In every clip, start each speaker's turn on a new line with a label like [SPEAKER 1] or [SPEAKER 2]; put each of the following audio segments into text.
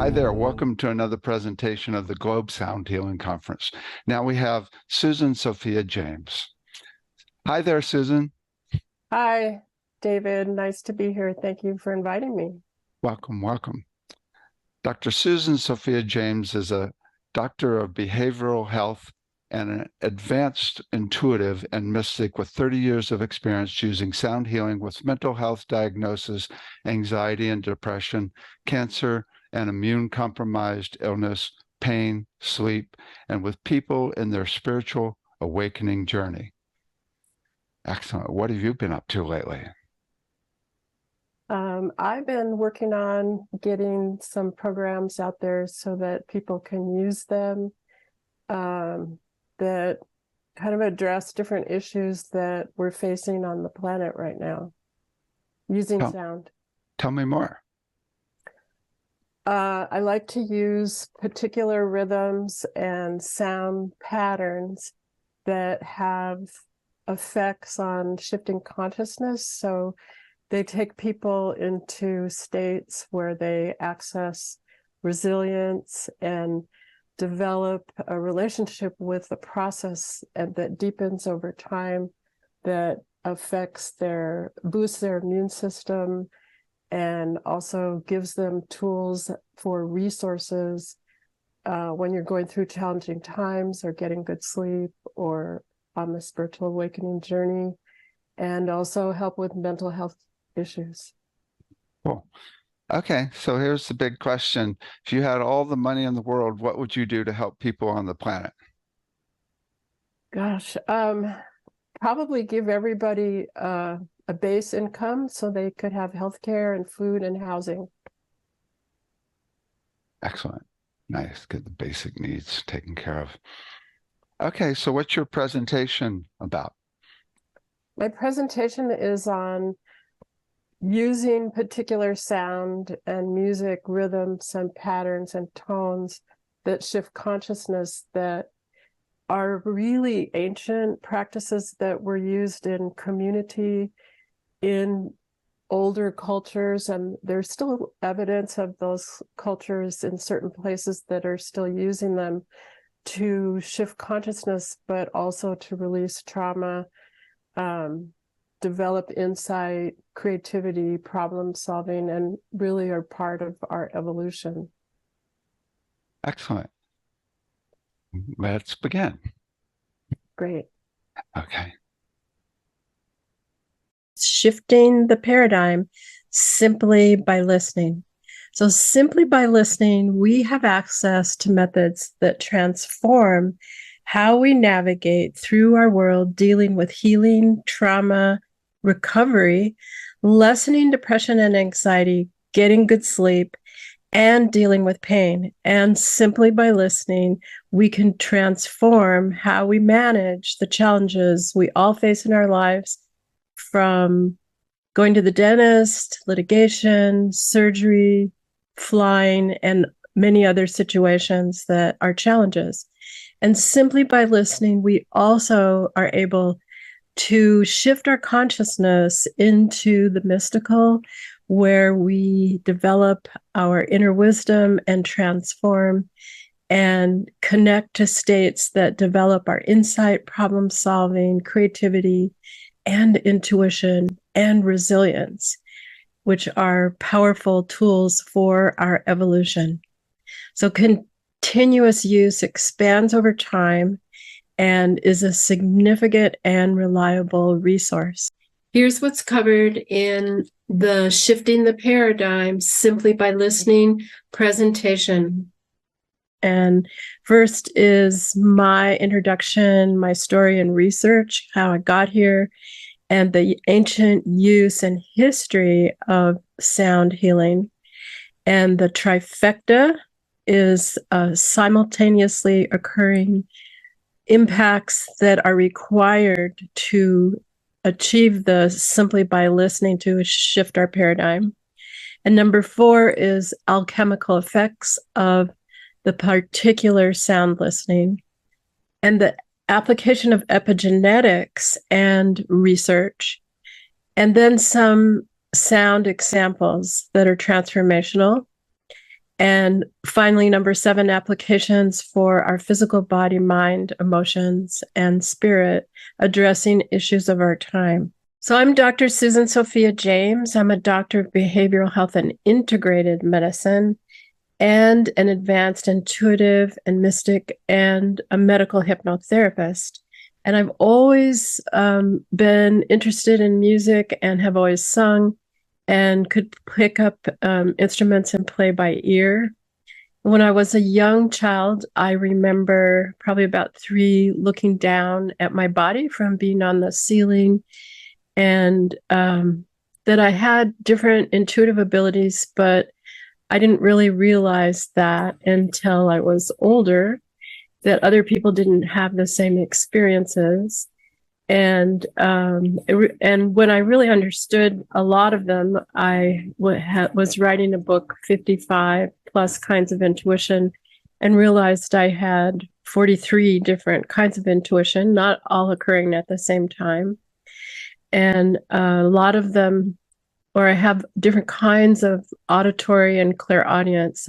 [SPEAKER 1] Hi there, welcome to another presentation of the Globe Sound Healing Conference. Now we have Susan Sophia James. Hi there, Susan.
[SPEAKER 2] Hi, David. Nice to be here. Thank you for inviting me.
[SPEAKER 1] Welcome, welcome. Dr. Susan Sophia James is a doctor of behavioral health and an advanced intuitive and mystic with 30 years of experience using sound healing with mental health diagnosis, anxiety and depression, cancer, and immune-compromised illness, pain, sleep, and with people in their spiritual awakening journey. Excellent. What have you been up to lately?
[SPEAKER 2] I've been working on getting some programs out there so that people can use them that kind of address different issues that we're facing on the planet right now using sound.
[SPEAKER 1] Tell me more.
[SPEAKER 2] I like to use particular rhythms and sound patterns that have effects on shifting consciousness. So they take people into states where they access resilience and develop a relationship with the process that deepens over time, that boosts their immune system, and also gives them tools for resources when you're going through challenging times or getting good sleep or on the spiritual awakening journey, and also help with mental health issues.
[SPEAKER 1] Cool. Okay, so here's the big question. If you had all the money in the world, what would you do to help people on the planet?
[SPEAKER 2] Gosh, probably give everybody a base income so they could have healthcare and food and housing.
[SPEAKER 1] Excellent. Nice. Get the basic needs taken care of. Okay, so what's your presentation about?
[SPEAKER 2] My presentation is on using particular sound and music rhythms and patterns and tones that shift consciousness, that are really ancient practices that were used in community in older cultures, and there's still evidence of those cultures in certain places that are still using them to shift consciousness, but also to release trauma, develop insight, creativity, problem solving, and really are part of our evolution.
[SPEAKER 1] Excellent. Let's begin.
[SPEAKER 2] Great.
[SPEAKER 1] Okay.
[SPEAKER 3] Shifting the paradigm simply by listening. So simply by listening, we have access to methods that transform how we navigate through our world, dealing with healing, trauma, recovery, lessening depression and anxiety, getting good sleep, and dealing with pain. And simply by listening, we can transform how we manage the challenges we all face in our lives, from going to the dentist, litigation, surgery, flying, and many other situations that are challenges. And simply by listening, we also are able to shift our consciousness into the mystical, where we develop our inner wisdom and transform and connect to states that develop our insight, problem solving, creativity, and intuition and resilience, which are powerful tools for our evolution. So continuous use expands over time and is a significant and reliable resource. Here's what's covered in the Shifting the Paradigm Simply by Listening presentation. And first is my introduction, my story and research, how I got here, and the ancient use and history of sound healing. And the trifecta is simultaneously occurring impacts that are required to achieve the simply by listening to shift our paradigm. And number 4 is alchemical effects of the particular sound listening, and the application of epigenetics and research, and then some sound examples that are transformational, And finally, number 7, applications for our physical body, mind, emotions, and spirit, addressing issues of our time. So I'm Dr. Susan Sophia James. I'm a doctor of behavioral health and integrated medicine, and an advanced intuitive and mystic, and a medical hypnotherapist. And I've always been interested in music and have always sung and could pick up instruments and play by ear. When I was a young child, I remember probably about 3 looking down at my body from being on the ceiling, and that I had different intuitive abilities, but I didn't really realize that until I was older, that other people didn't have the same experiences. And when I really understood a lot of them, I was writing a book, 55 plus kinds of intuition, and realized I had 43 different kinds of intuition, not all occurring at the same time. And a lot of them, or I have different kinds of auditory and clairaudience.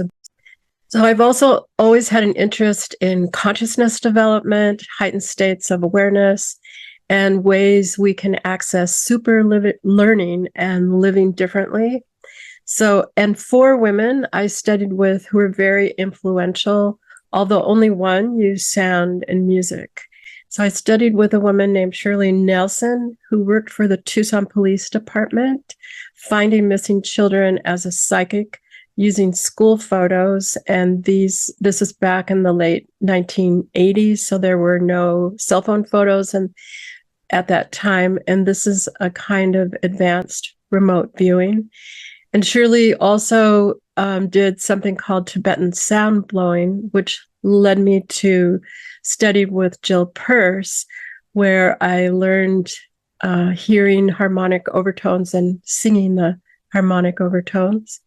[SPEAKER 3] So I've also always had an interest in consciousness development, heightened states of awareness, and ways we can access super learning and living differently. So, and 4 women I studied with who were very influential, although only one used sound and music. So I studied with a woman named Shirley Nelson, who worked for the Tucson Police Department, finding missing children as a psychic using school photos. And this is back in the late 1980s, so there were no cell phone photos at that time. And this is a kind of advanced remote viewing. And Shirley also did something called Tibetan sound blowing, which led me to study with Jill Peirce, where I learned hearing harmonic overtones and singing the harmonic overtones.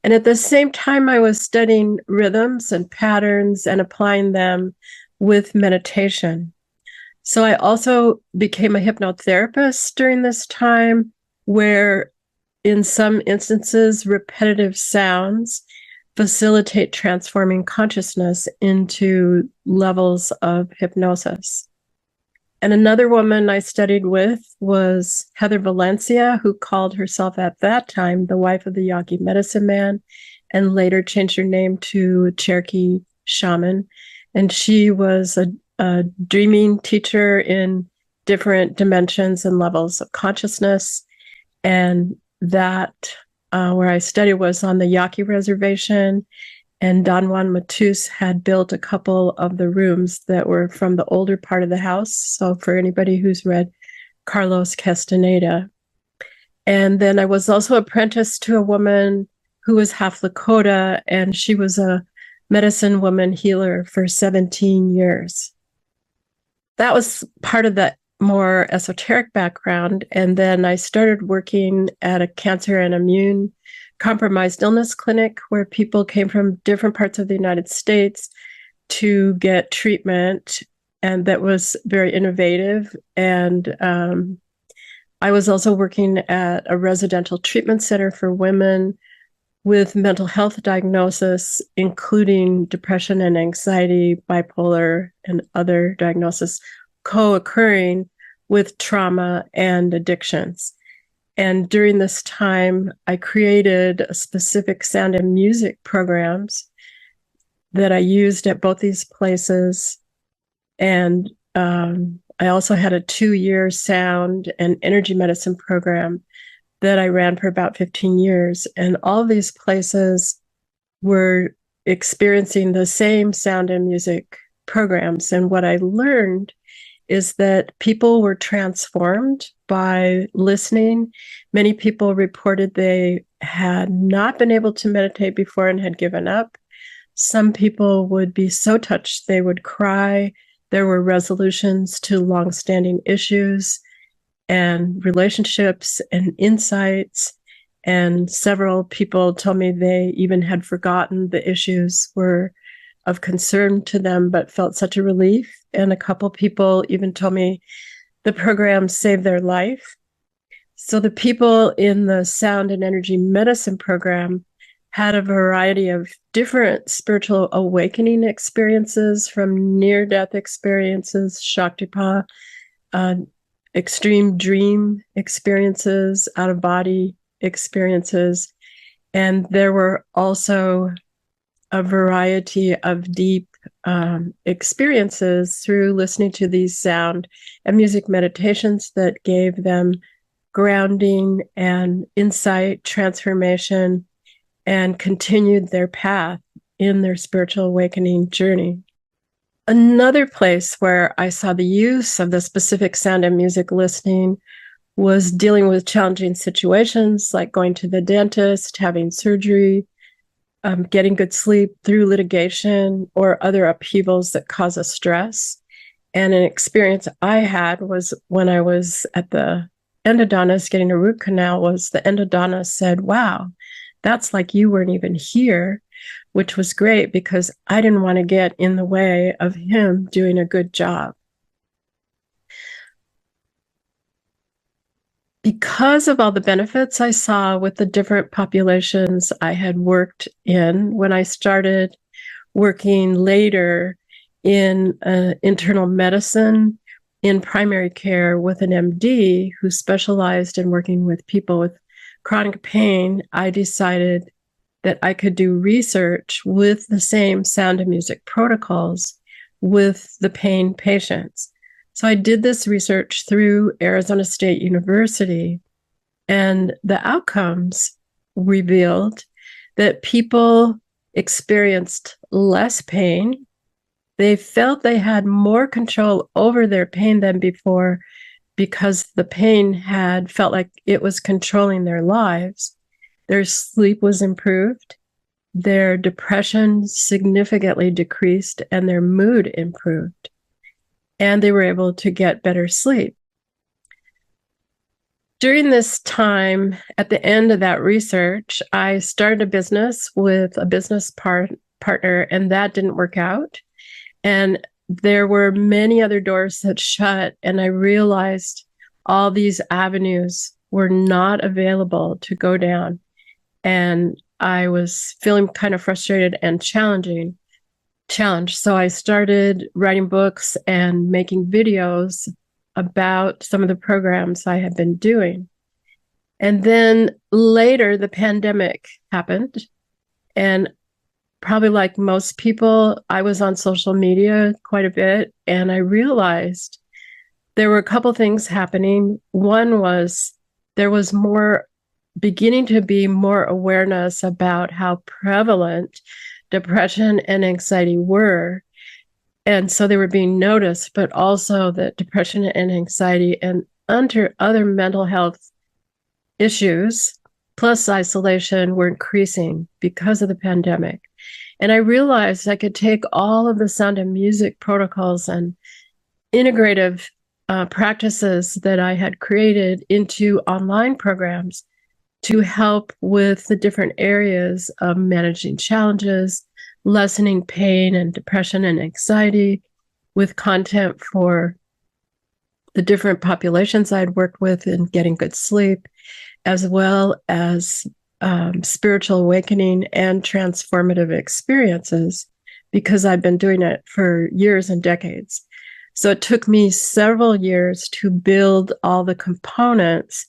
[SPEAKER 3] And at the same time, I was studying rhythms and patterns and applying them with meditation. So I also became a hypnotherapist during this time, where in some instances, repetitive sounds facilitate transforming consciousness into levels of hypnosis. And another woman I studied with was Heather Valencia, who called herself at that time the wife of the Yaqui medicine man, and later changed her name to Cherokee shaman. And she was a dreaming teacher in different dimensions and levels of consciousness. And that where I studied was on the Yaqui reservation, and Don Juan Matus had built a couple of the rooms that were from the older part of the house. So for anybody who's read Carlos Castaneda. And then I was also apprenticed to a woman who was half Lakota, and she was a medicine woman healer for 17 years. That was part of the more esoteric background. And then I started working at a cancer and immune compromised illness clinic, where people came from different parts of the United States to get treatment. And that was very innovative. And I was also working at a residential treatment center for women with mental health diagnosis, including depression and anxiety, bipolar, and other diagnoses co-occurring with trauma and addictions. And during this time, I created a specific sound and music programs that I used at both these places. And I also had a 2-year sound and energy medicine program that I ran for about 15 years. And all these places were experiencing the same sound and music programs. And what I learned is that people were transformed by listening. Many people reported they had not been able to meditate before and had given up. Some people would be so touched they would cry. There were resolutions to longstanding issues and relationships and insights. And several people told me they even had forgotten the issues were of concern to them, but felt such a relief. And a couple people even told me the program saved their life. So the people in the sound and energy medicine program had a variety of different spiritual awakening experiences, from near-death experiences, Shaktipa, extreme dream experiences, out-of-body experiences. And there were also a variety of deep experiences through listening to these sound and music meditations that gave them grounding and insight, transformation, and continued their path in their spiritual awakening journey. Another place where I saw the use of the specific sound and music listening was dealing with challenging situations like going to the dentist, having surgery, getting good sleep through litigation or other upheavals that cause us stress. And an experience I had was when I was at the endodontist getting a root canal, was the endodontist said, "Wow, that's like you weren't even here," which was great because I didn't want to get in the way of him doing a good job. Because of all the benefits I saw with the different populations I had worked in, when I started working later in internal medicine, in primary care with an MD who specialized in working with people with chronic pain, I decided that I could do research with the same sound and music protocols with the pain patients. So I did this research through Arizona State University, and the outcomes revealed that people experienced less pain. They felt they had more control over their pain than before because the pain had felt like it was controlling their lives. Their sleep was improved, their depression significantly decreased, and their mood improved. And they were able to get better sleep. During this time, at the end of that research, I started a business with a business partner, and that didn't work out. And there were many other doors that shut, and I realized all these avenues were not available to go down. And I was feeling kind of frustrated and challenged. So I started writing books and making videos about some of the programs I had been doing. And then later, the pandemic happened. And probably like most people, I was on social media quite a bit. And I realized there were a couple things happening. One was there was beginning to be more awareness about how prevalent depression and anxiety were. And so they were being noticed, but also that depression and anxiety and other mental health issues, plus isolation, were increasing because of the pandemic. And I realized I could take all of the sound and music protocols and integrative practices that I had created into online programs to help with the different areas of managing challenges, lessening pain and depression and anxiety, with content for the different populations I'd worked with in getting good sleep, as well as spiritual awakening and transformative experiences, because I've been doing it for years and decades. So it took me several years to build all the components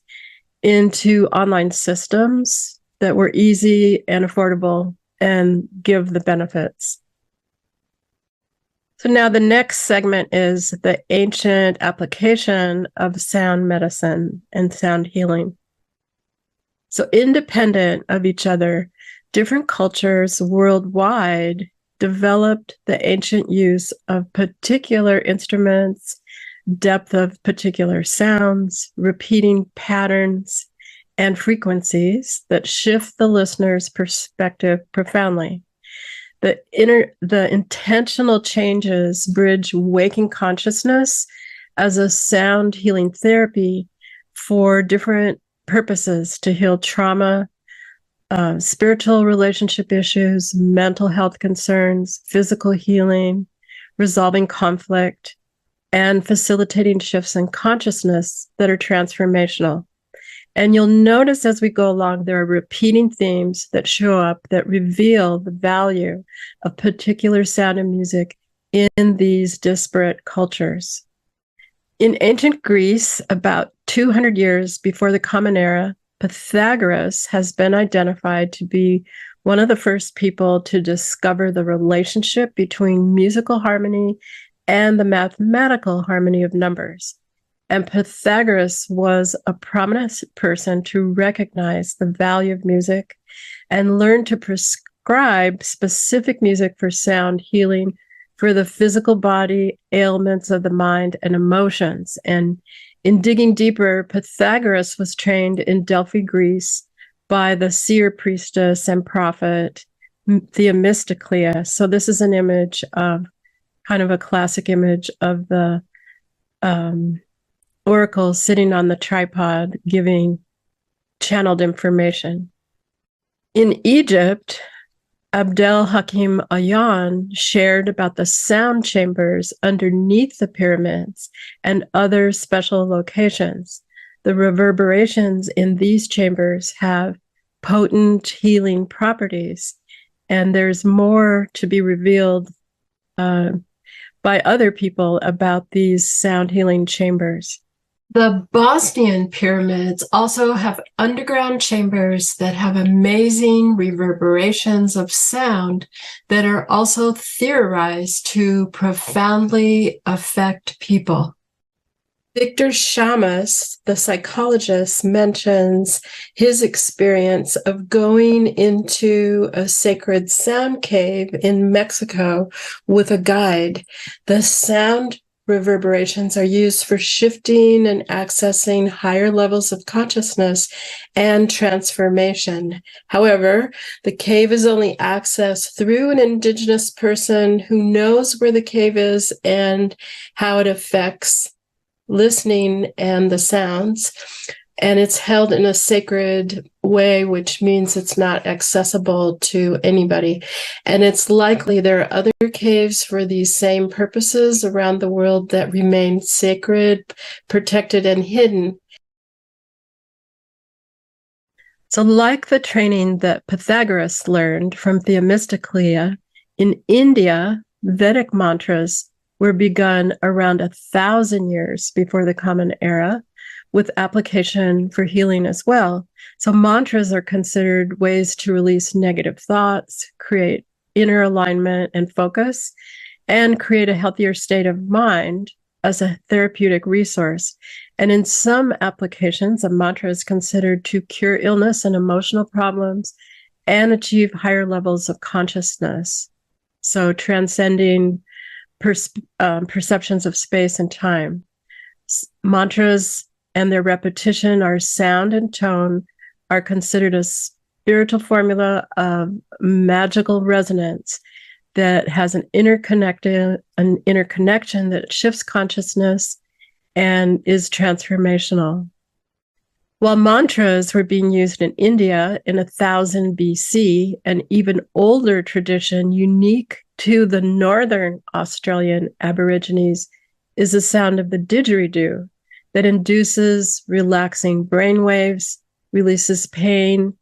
[SPEAKER 3] into online systems that were easy and affordable and give the benefits. So now the next segment is the ancient application of sound medicine and sound healing. So independent of each other, different cultures worldwide developed the ancient use of particular instruments, depth of particular sounds, repeating patterns, and frequencies that shift the listener's perspective profoundly. The intentional changes bridge waking consciousness as a sound healing therapy for different purposes to heal trauma, spiritual relationship issues, mental health concerns, physical healing, resolving conflict, and facilitating shifts in consciousness that are transformational. And you'll notice as we go along, there are repeating themes that show up that reveal the value of particular sound and music in these disparate cultures. In ancient Greece, about 200 years before the Common Era, Pythagoras has been identified to be one of the first people to discover the relationship between musical harmony and the mathematical harmony of numbers. And Pythagoras was a prominent person to recognize the value of music and learn to prescribe specific music for sound healing for the physical body, ailments of the mind, and emotions. And in digging deeper, Pythagoras was trained in Delphi, Greece, by the seer priestess and prophet Themistoclea. So this is an image of kind of a classic image of the oracle sitting on the tripod giving channeled information. In Egypt, Abdel Hakim Ayan shared about the sound chambers underneath the pyramids and other special locations. The reverberations in these chambers have potent healing properties, and there's more to be revealed by other people about these sound healing chambers. The Bosnian pyramids also have underground chambers that have amazing reverberations of sound that are also theorized to profoundly affect people. Victor Shamas, the psychologist, mentions his experience of going into a sacred sound cave in Mexico with a guide. The sound reverberations are used for shifting and accessing higher levels of consciousness and transformation. However, the cave is only accessed through an indigenous person who knows where the cave is and how it affects listening and the sounds. And it's held in a sacred way, which means it's not accessible to anybody. And it's likely there are other caves for these same purposes around the world that remain sacred, protected, and hidden. So like the training that Pythagoras learned from Themistoclea, in India, Vedic mantras were begun around 1,000 years before the Common Era, with application for healing as well. So mantras are considered ways to release negative thoughts, create inner alignment and focus, and create a healthier state of mind as a therapeutic resource. And in some applications, a mantra is considered to cure illness and emotional problems and achieve higher levels of consciousness. So transcending perceptions of space and time. Mantras and their repetition, our sound and tone, are considered a spiritual formula of magical resonance that has an interconnection that shifts consciousness and is transformational. While mantras were being used in India in 1000 BC, an even older tradition unique to the northern Australian Aborigines is the sound of the didgeridoo that induces relaxing brain waves, releases pain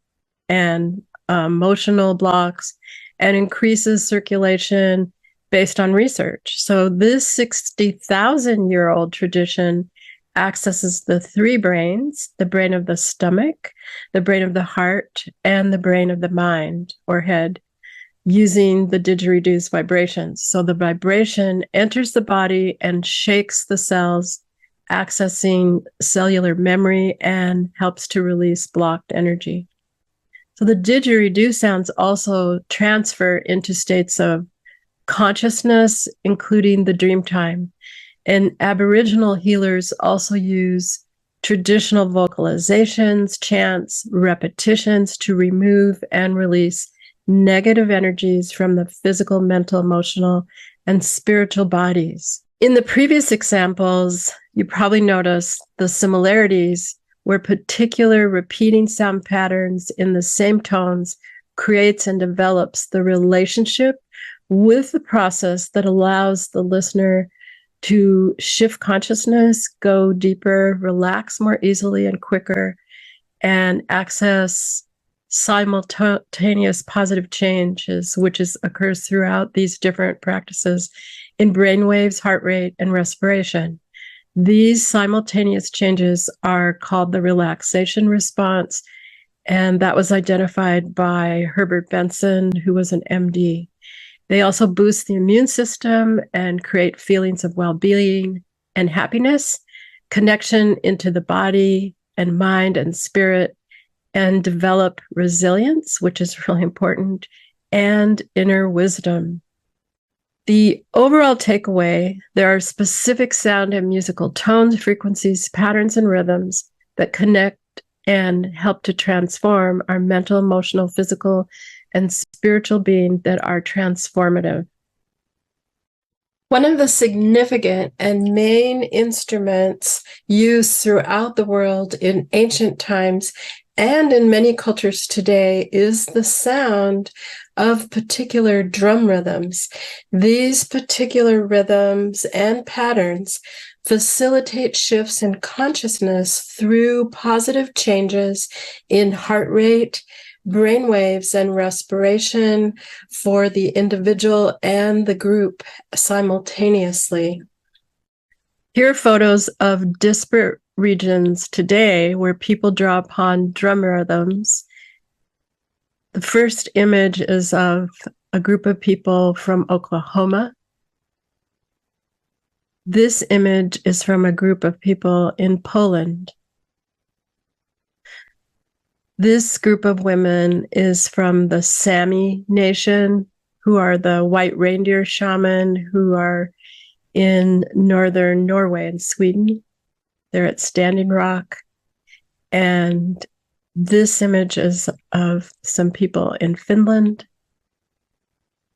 [SPEAKER 3] and emotional blocks, and increases circulation based on research. So this 60,000-year-old tradition accesses the three brains, the brain of the stomach, the brain of the heart, and the brain of the mind or head, using the didgeridoo's vibrations. So the vibration enters the body and shakes the cells, accessing cellular memory and helps to release blocked energy. So the didgeridoo sounds also transfer into states of consciousness, including the dream time. And Aboriginal healers also use traditional vocalizations, chants, repetitions to remove and release negative energies from the physical, mental, emotional, and spiritual bodies. In the previous examples, you probably noticed the similarities where particular repeating sound patterns in the same tones creates and develops the relationship with the process that allows the listener to shift consciousness, go deeper, relax more easily and quicker, and access simultaneous positive changes, which occurs throughout these different practices in brain waves, heart rate, and respiration. These simultaneous changes are called the relaxation response, and that was identified by Herbert Benson, who was an MD. They also boost the immune system and create feelings of well-being and happiness, connection into the body and mind and spirit, and develop resilience, which is really important, and inner wisdom. The overall takeaway, there are specific sound and musical tones, frequencies, patterns, and rhythms that connect and help to transform our mental, emotional, physical, and spiritual being that are transformative. One of the significant and main instruments used throughout the world in ancient times and in many cultures today is the sound of particular drum rhythms. These particular rhythms and patterns facilitate shifts in consciousness through positive changes in heart rate, brain waves, and respiration for the individual and the group simultaneously. Here are photos of disparate regions today where people draw upon drum rhythms. The first image is of a group of people from Oklahoma. This image is from a group of people in Poland. This group of women is from the Sami Nation, who are the white reindeer shaman who are in northern Norway and Sweden. They're at Standing Rock. And this image is of some people in Finland.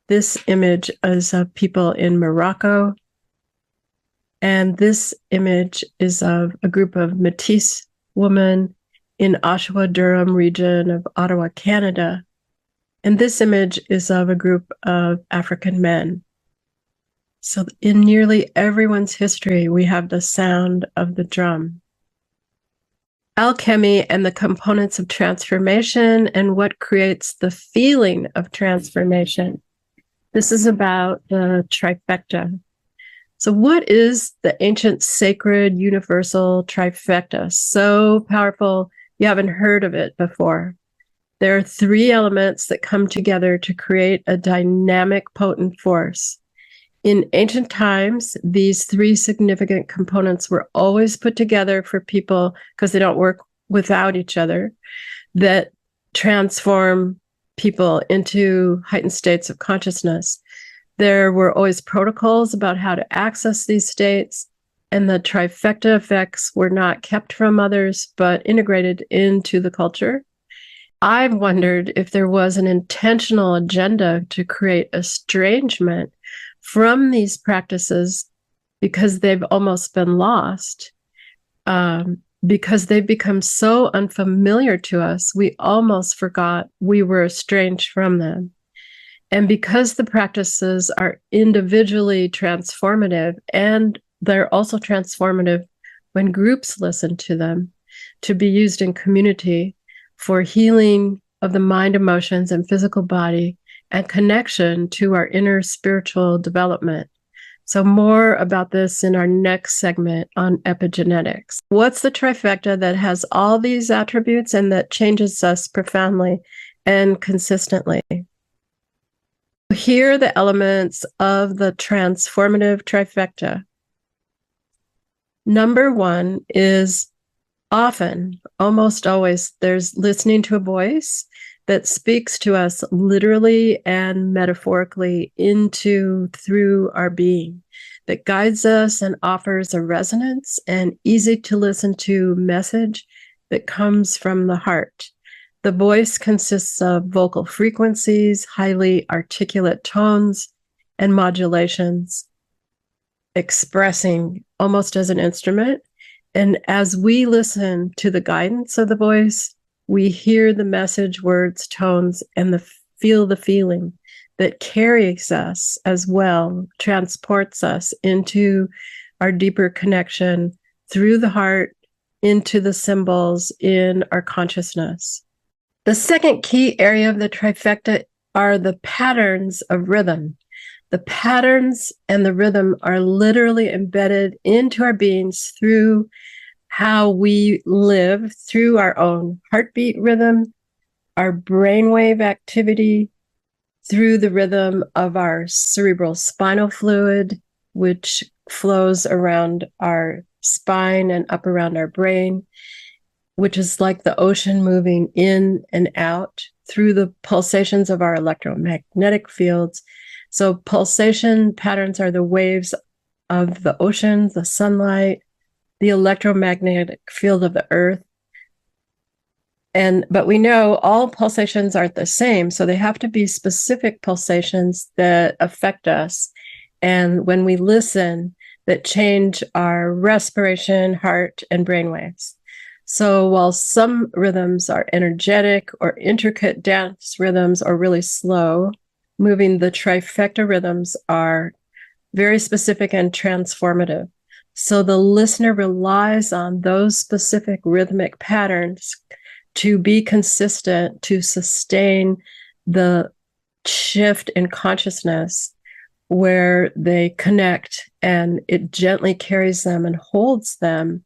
[SPEAKER 3] This image is of people in Morocco. And this image is of a group of Métis women in Oshawa-Durham region of Ottawa, Canada. And this image is of a group of African men. So in nearly everyone's history, we have the sound of the drum. Alchemy and the components of transformation and what creates the feeling of transformation. This is about the trifecta. So what is the ancient sacred universal trifecta? So powerful, you haven't heard of it before. There are three elements that come together to create a dynamic, potent force. In ancient times, these three significant components were always put together for people, because they don't work without each other, that transform people into heightened states of consciousness. There were always protocols about how to access these states, and the trifecta effects were not kept from others, but integrated into the culture. I've wondered if there was an intentional agenda to create estrangement from these practices because they've almost been lost, because they've become so unfamiliar to us, we almost forgot we were estranged from them. And because the practices are individually transformative, and they're also transformative when groups listen to them, to be used in community for healing of the mind, emotions, and physical body, and connection to our inner spiritual development. So more about this in our next segment on epigenetics. What's the trifecta that has all these attributes and that changes us profoundly and consistently? Here are the elements of the transformative trifecta. Number one is often, almost always, there's listening to a voice that speaks to us literally and metaphorically through our being, that guides us and offers a resonance and easy to listen to message that comes from the heart. The voice consists of vocal frequencies, highly articulate tones, and modulations, expressing almost as an instrument. And as we listen to the guidance of the voice, we hear the message, words, tones, and feel the feeling that carries us as well, transports us into our deeper connection through the heart, into the symbols in our consciousness. The second key area of the trifecta are the patterns of rhythm. The patterns and the rhythm are literally embedded into our beings through how we live, through our own heartbeat rhythm, our brainwave activity, through the rhythm of our cerebral spinal fluid, which flows around our spine and up around our brain, which is like the ocean moving in and out through the pulsations of our electromagnetic fields. So pulsation patterns are the waves of the ocean, the sunlight, the electromagnetic field of the earth. But we know all pulsations aren't the same, so they have to be specific pulsations that affect us. And when we listen, that change our respiration, heart, and brain waves. So while some rhythms are energetic or intricate dance rhythms or really slow moving, the trifecta rhythms are very specific and transformative. So the listener relies on those specific rhythmic patterns to be consistent, to sustain the shift in consciousness where they connect, and it gently carries them and holds them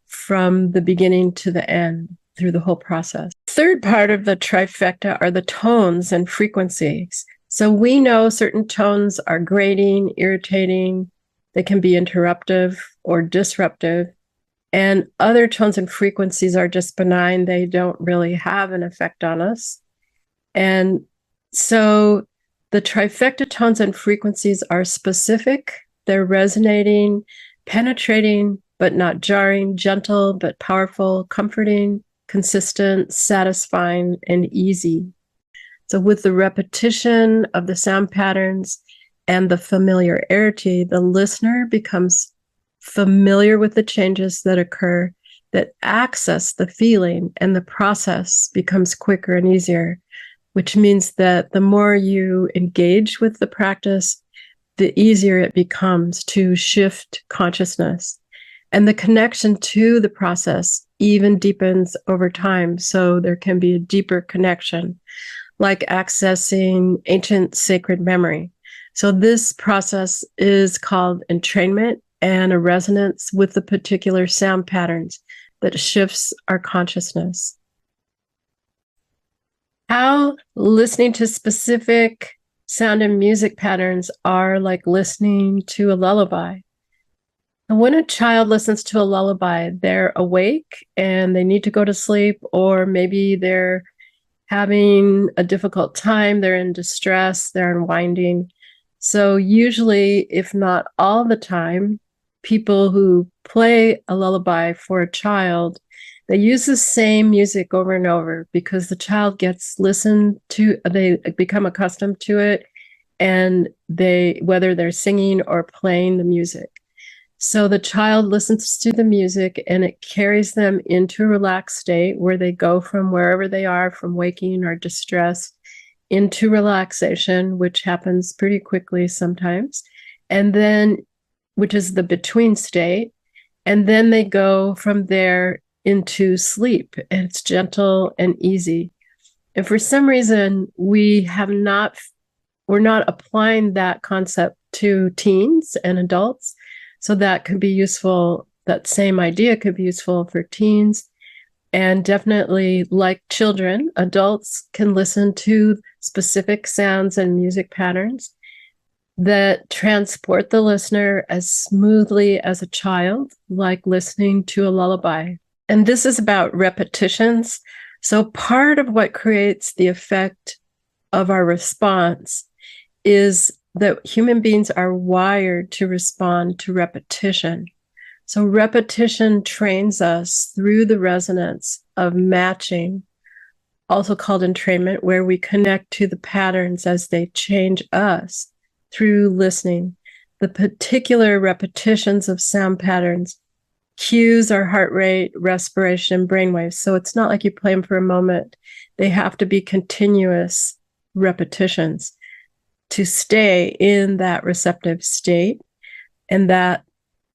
[SPEAKER 3] from the beginning to the end through the whole process. Third part of the trifecta are the tones and frequencies. So we know certain tones are grating, irritating, they can be interruptive or disruptive, and other tones and frequencies are just benign. They don't really have an effect on us. And so the trifecta tones and frequencies are specific, they're resonating, penetrating, but not jarring, gentle, but powerful, comforting, consistent, satisfying, and easy. So with the repetition of the sound patterns and the familiarity, the listener becomes familiar with the changes that occur, that access the feeling, and the process becomes quicker and easier, which means that the more you engage with the practice, the easier it becomes to shift consciousness. And the connection to the process even deepens over time. So there can be a deeper connection, like accessing ancient sacred memory. So this process is called entrainment and a resonance with the particular sound patterns that shifts our consciousness. How listening to specific sound and music patterns are like listening to a lullaby. And when a child listens to a lullaby, they're awake and they need to go to sleep, or maybe they're having a difficult time, they're in distress, they're unwinding. So usually, if not all the time, people who play a lullaby for a child, they use the same music over and over because the child gets listened to, they become accustomed to it, and whether they're singing or playing the music. So the child listens to the music and it carries them into a relaxed state where they go from wherever they are, from waking or distressed, into relaxation, which happens pretty quickly sometimes, and then, which is the between state. And then they go from there into sleep, and it's gentle and easy. And for some reason, we're not applying that concept to teens and adults. So that could be useful. That same idea could be useful for teens. And definitely, like children, adults can listen to specific sounds and music patterns that transport the listener as smoothly as a child, like listening to a lullaby. And this is about repetitions. So part of what creates the effect of our response is that human beings are wired to respond to repetition. So repetition trains us through the resonance of matching, also called entrainment, where we connect to the patterns as they change us through listening. The particular repetitions of sound patterns cues our heart rate, respiration, brainwaves. So it's not like you play them for a moment. They have to be continuous repetitions to stay in that receptive state. And that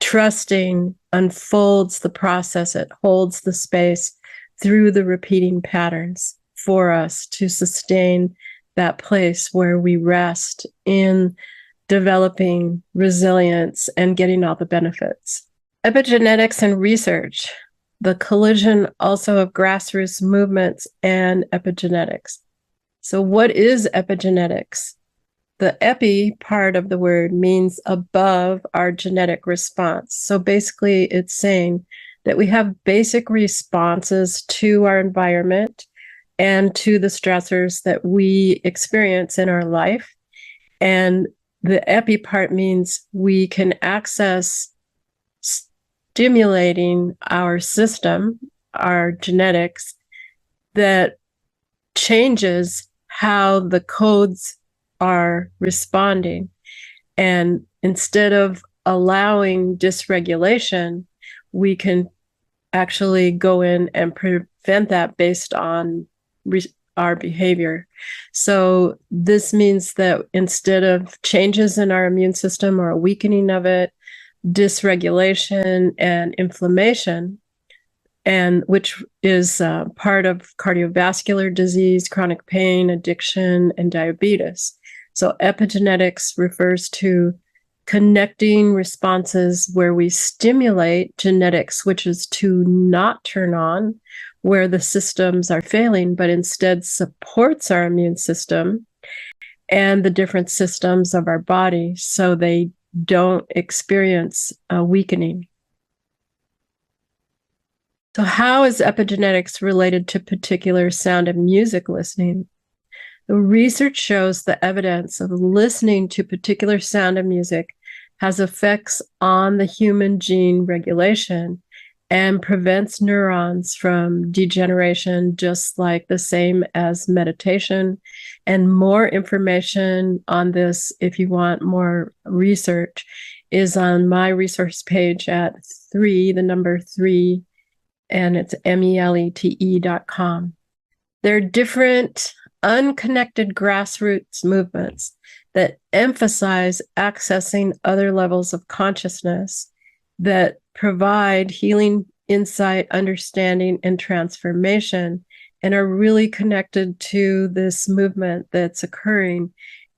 [SPEAKER 3] trusting unfolds the process. It holds the space through the repeating patterns for us to sustain that place where we rest in developing resilience and getting all the benefits. Epigenetics and research, the collision also of grassroots movements and epigenetics. So what is epigenetics? The epi part of the word means above our genetic response. So basically it's saying that we have basic responses to our environment and to the stressors that we experience in our life. And the epi part means we can access stimulating our system, our genetics, that changes how the codes are responding. And instead of allowing dysregulation, we can actually go in and prevent that based on our behavior. So this means that instead of changes in our immune system or a weakening of it, dysregulation and inflammation, and which is part of cardiovascular disease, chronic pain, addiction, and diabetes. So epigenetics refers to connecting responses where we stimulate genetic switches to not turn on where the systems are failing, but instead supports our immune system and the different systems of our body so they don't experience a weakening. So how is epigenetics related to particular sound and music listening? The research shows the evidence of listening to particular sound and music has effects on the human gene regulation and prevents neurons from degeneration, just like the same as meditation. And more information on this, if you want more research, is on my resource page at 3, the number 3, and it's melete.com. There are different unconnected grassroots movements that emphasize accessing other levels of consciousness that provide healing, insight, understanding, and transformation, and are really connected to this movement that's occurring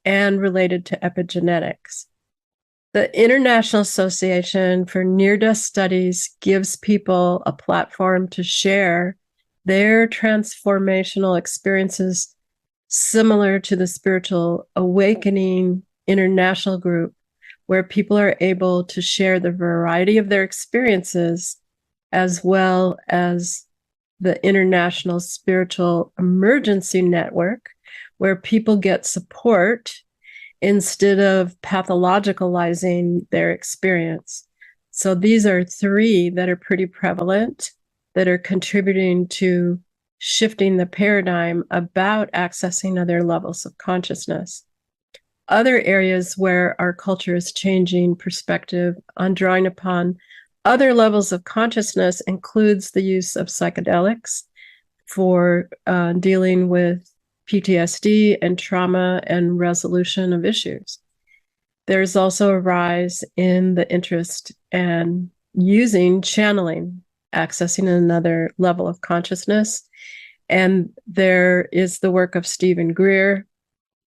[SPEAKER 3] and related to epigenetics. The International Association for Near-Death Studies gives people a platform to share their transformational experiences similar to the Spiritual Awakening International Group, where people are able to share the variety of their experiences, as well as the International Spiritual Emergency Network, where people get support instead of pathologicalizing their experience. So these are 3 that are pretty prevalent, that are contributing to shifting the paradigm about accessing other levels of consciousness. Other areas where our culture is changing perspective on drawing upon other levels of consciousness includes the use of psychedelics for dealing with PTSD and trauma and resolution of issues. There's also a rise in the interest in using channeling, accessing another level of consciousness. And there is the work of Stephen Greer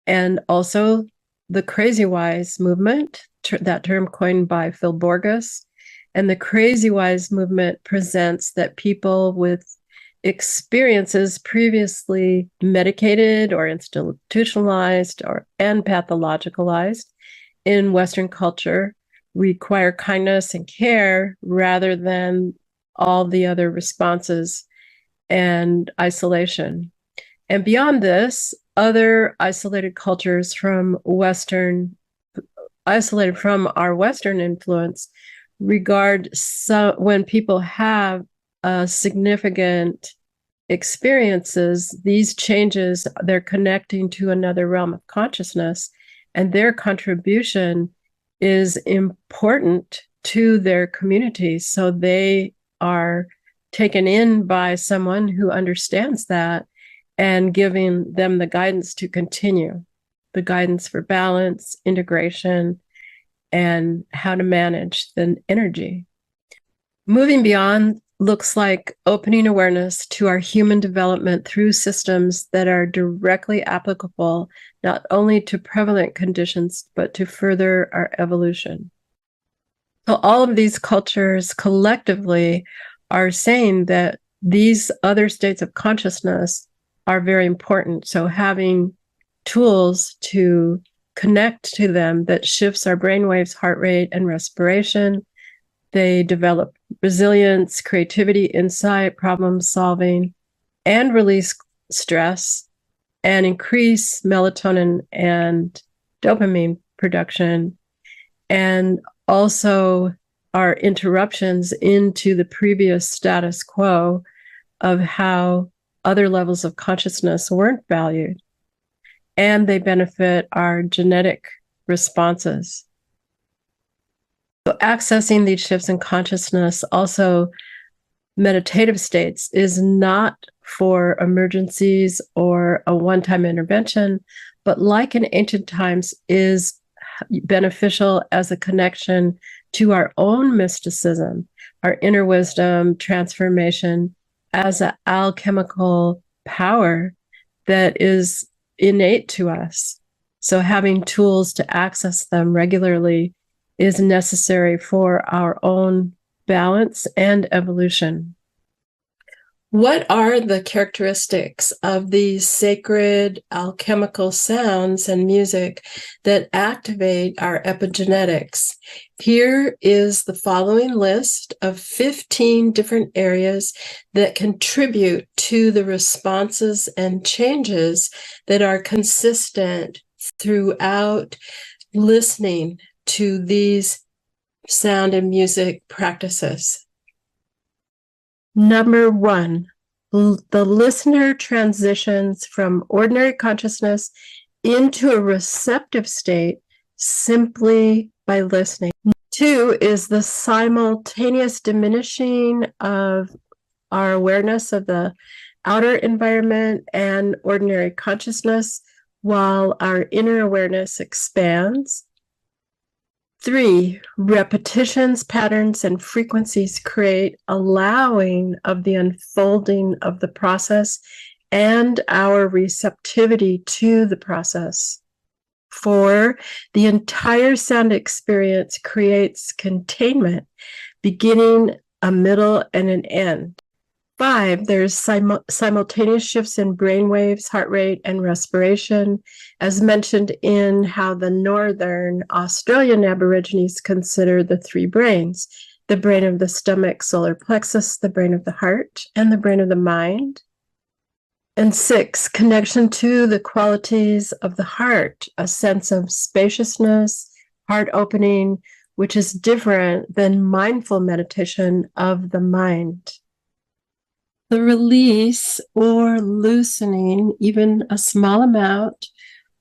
[SPEAKER 3] and also the Crazy Wise movement, that term coined by Phil Borges. And the Crazy Wise movement presents that people with experiences previously medicated or institutionalized and pathologicalized in Western culture require kindness and care rather than all the other responses and isolation. And beyond this, other isolated cultures isolated from our Western influence, regard when people have significant experiences, these changes, they're connecting to another realm of consciousness, and their contribution is important to their community. So they are taken in by someone who understands that and giving them the guidance to continue, the guidance for balance, integration, and how to manage the energy. Moving beyond looks like opening awareness to our human development through systems that are directly applicable not only to prevalent conditions, but to further our evolution. So all of these cultures collectively are saying that these other states of consciousness are very important. So having tools to connect to them that shifts our brainwaves, heart rate, and respiration. They develop resilience, creativity, insight, problem solving, and release stress, and increase melatonin and dopamine production, and also are interruptions into the previous status quo of how other levels of consciousness weren't valued. And they benefit our genetic responses. So accessing these shifts in consciousness, also meditative states, is not for emergencies or a one-time intervention, but like in ancient times is beneficial as a connection to our own mysticism, our inner wisdom, transformation as an alchemical power that is innate to us. So having tools to access them regularly is necessary for our own balance and evolution. What are the characteristics of these sacred alchemical sounds and music that activate our epigenetics? Here is the following list of 15 different areas that contribute to the responses and changes that are consistent throughout listening to these sound and music practices. Number 1, the listener transitions from ordinary consciousness into a receptive state simply by listening. 2 is the simultaneous diminishing of our awareness of the outer environment and ordinary consciousness while our inner awareness expands. 3, repetitions, patterns, and frequencies create allowing of the unfolding of the process and our receptivity to the process. 4, the entire sound experience creates containment, beginning, a middle, and an end. 5, there's simultaneous shifts in brainwaves, heart rate, and respiration, as mentioned in how the Northern Australian Aborigines consider the 3 brains: the brain of the stomach, solar plexus, the brain of the heart, and the brain of the mind. And 6, connection to the qualities of the heart, a sense of spaciousness, heart opening, which is different than mindful meditation of the mind. The release or loosening, even a small amount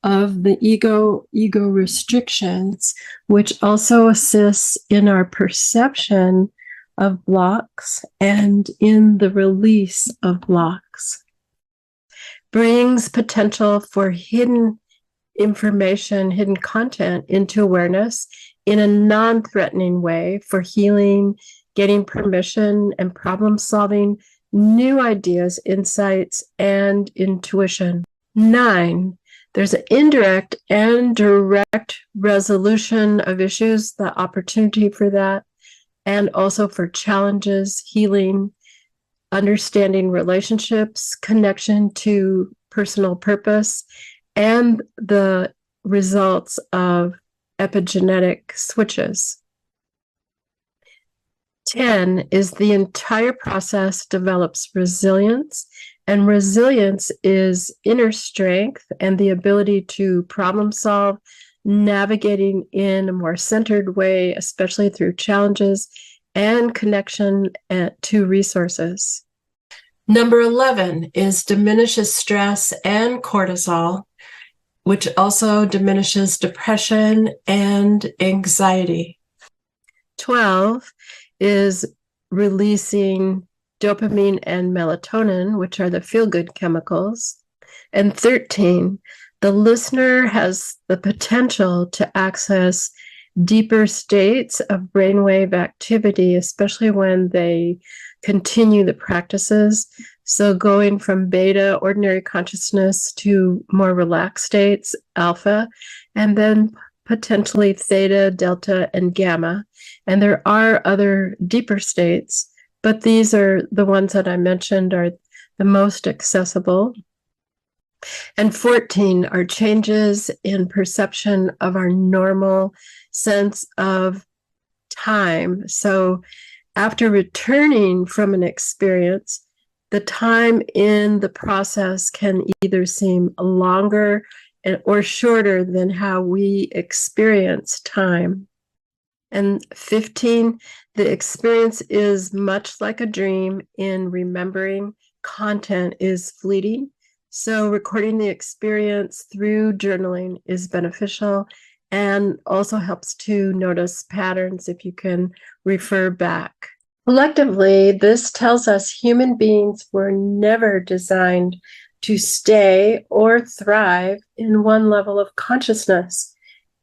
[SPEAKER 3] of the ego restrictions, which also assists in our perception of blocks and in the release of blocks, brings potential for hidden information, hidden content into awareness in a non-threatening way for healing, getting permission, and problem solving, new ideas, insights, and intuition. 9, there's an indirect and direct resolution of issues, the opportunity for that, and also for challenges, healing, understanding relationships, connection to personal purpose, and the results of epigenetic switches. 10 is the entire process develops resilience, and resilience is inner strength and the ability to problem solve, navigating in a more centered way, especially through challenges, and connection to resources. Number 11 is diminishes stress and cortisol, which also diminishes depression and anxiety. 12 is releasing dopamine and melatonin, which are the feel-good chemicals. And 13, the listener has the potential to access deeper states of brainwave activity, especially when they continue the practices. So going from beta, ordinary consciousness, to more relaxed states, alpha, and then potentially theta, delta, and gamma. And there are other deeper states, but these are the ones that I mentioned are the most accessible. And 14 are changes in perception of our normal sense of time. So after returning from an experience, the time in the process can either seem longer or shorter than how we experience time. And 15, the experience is much like a dream in remembering content is fleeting. So recording the experience through journaling is beneficial and also helps to notice patterns if you can refer back. Collectively, this tells us human beings were never designed to stay or thrive in one level of consciousness.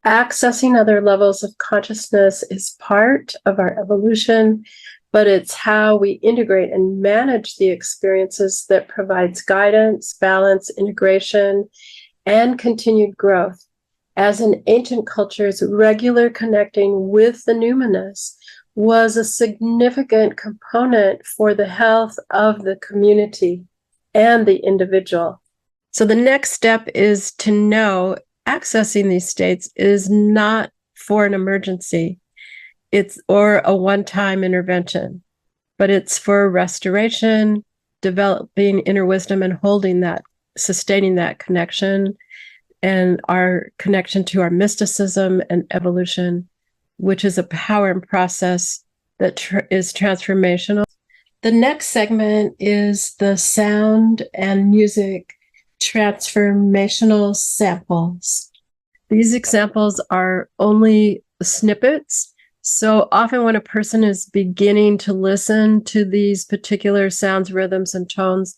[SPEAKER 3] Accessing other levels of consciousness is part of our evolution, but it's how we integrate and manage the experiences that provides guidance, balance, integration, and continued growth. As in ancient cultures, regular connecting with the numinous was a significant component for the health of the community and the individual. So the next step is to know accessing these states is not for an emergency. It's or a one-time intervention, but it's for restoration, developing inner wisdom and holding that, sustaining that connection and our connection to our mysticism and evolution, which is a power and process that is transformational. The next segment is the sound and music transformational samples. These examples are only snippets. So often when a person is beginning to listen to these particular sounds, rhythms, and tones,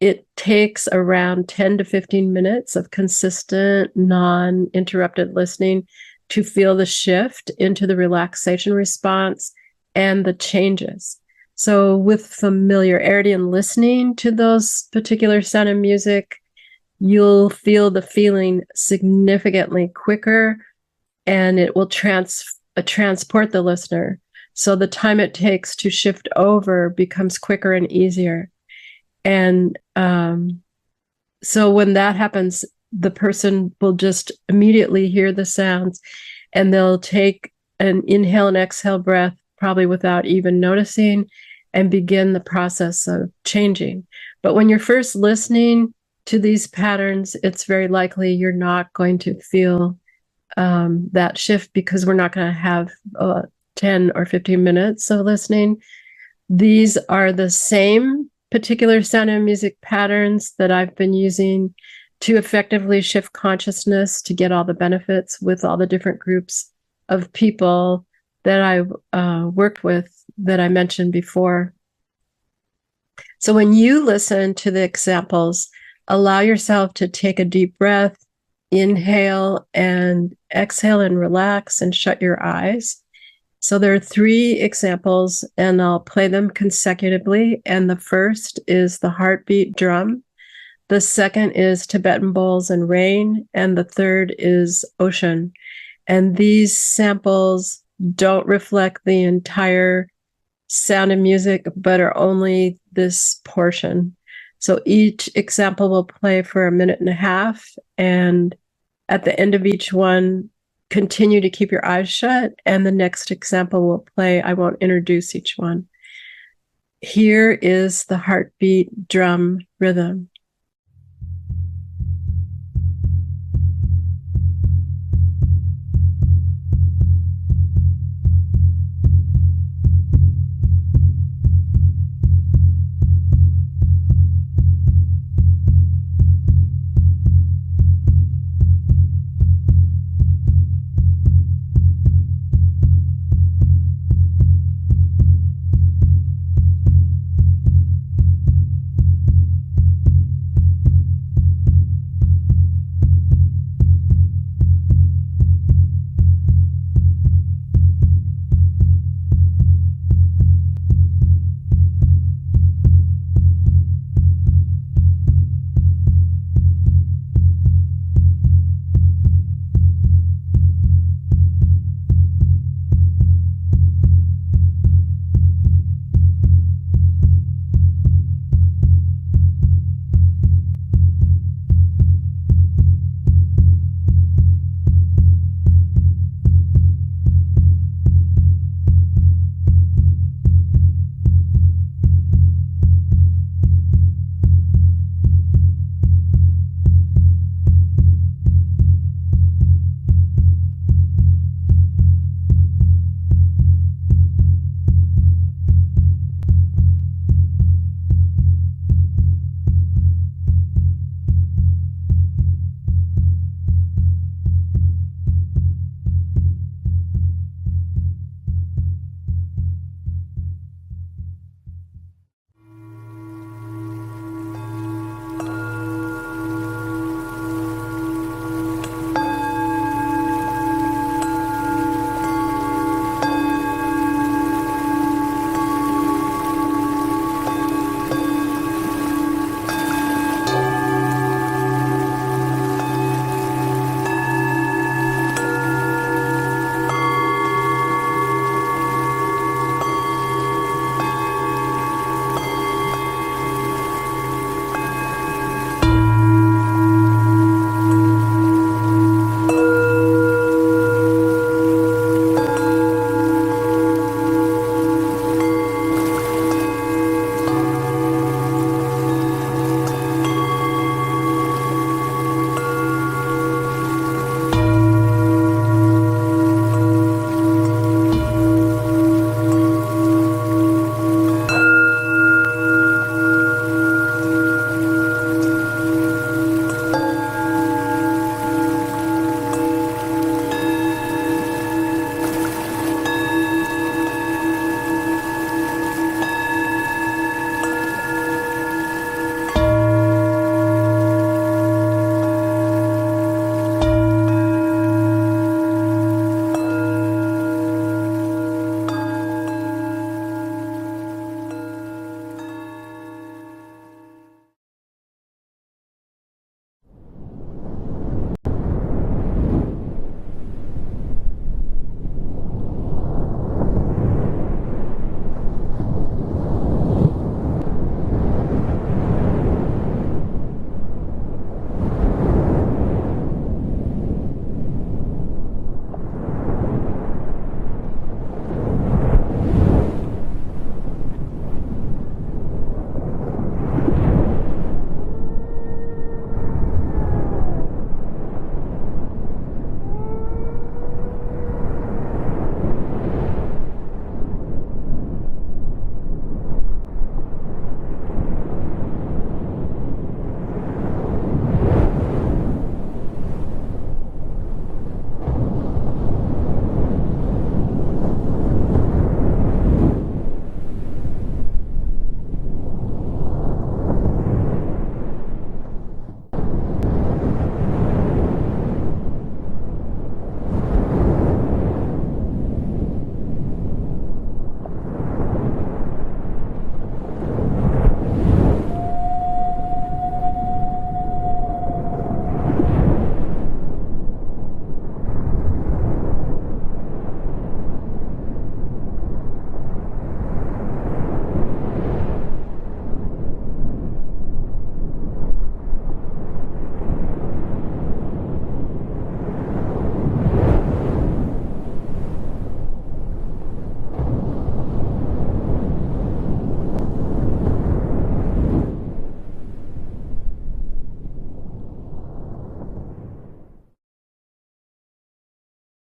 [SPEAKER 3] it takes around 10 to 15 minutes of consistent, non-interrupted listening to feel the shift into the relaxation response and the changes. So with familiarity and listening to those particular sound and music, you'll feel the feeling significantly quicker, and it will transport the listener. So the time it takes to shift over becomes quicker and easier. And so when that happens, the person will just immediately hear the sounds, and they'll take an inhale and exhale breath, probably without even noticing, and begin the process of changing. But when you're first listening to these patterns, it's very likely you're not going to feel that shift, because we're not going to have 10 or 15 minutes of listening. These are the same particular sound and music patterns that I've been using to effectively shift consciousness to get all the benefits with all the different groups of people that I worked with that I mentioned before. So when you listen to the examples, allow yourself to take a deep breath, inhale and exhale and relax and shut your eyes. So there are 3 examples, and I'll play them consecutively. And the first is the heartbeat drum. The second is Tibetan bowls and rain. And the third is ocean. And these samples don't reflect the entire sound and music, but are only this portion. So each example will play for 1.5 minutes. And at the end of each one, continue to keep your eyes shut, and the next example will play. I won't introduce each one. Here is the heartbeat drum rhythm.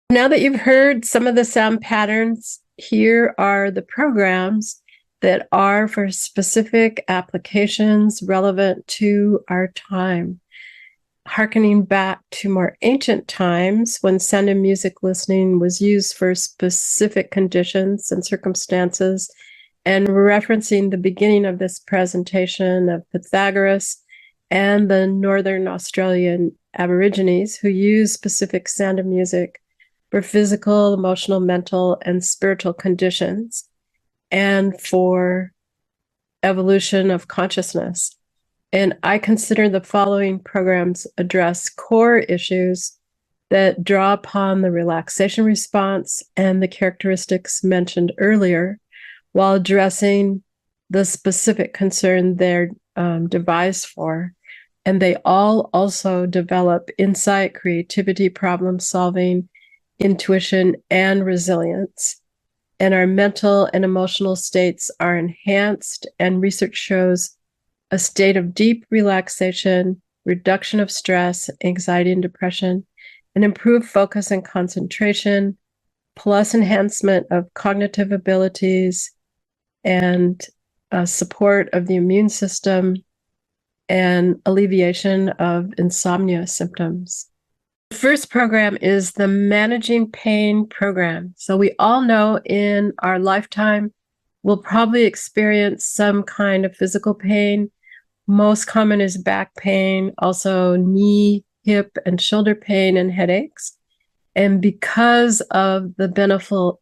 [SPEAKER 3] Now that you've heard some of the sound patterns, here are the programs that are for specific applications relevant to our time. Harkening back to more ancient times when sound and music listening was used for specific conditions and circumstances, and referencing the beginning of this presentation of Pythagoras and the Northern Australian Aborigines who use specific sound and music for physical, emotional, mental, and spiritual conditions, and for evolution of consciousness. And I consider the following programs address core issues that draw upon the relaxation response and the characteristics mentioned earlier, while addressing the specific concern they're devised for. And they all also develop insight, creativity, problem solving, intuition, and resilience. And our mental and emotional states are enhanced, and research shows a state of deep relaxation, reduction of stress, anxiety, and depression, and improved focus and concentration, plus enhancement of cognitive abilities and support of the immune system and alleviation of insomnia symptoms. The first program is the Managing Pain program. So we all know in our lifetime, we'll probably experience some kind of physical pain. Most common is back pain, also knee, hip, and shoulder pain and headaches. And because of the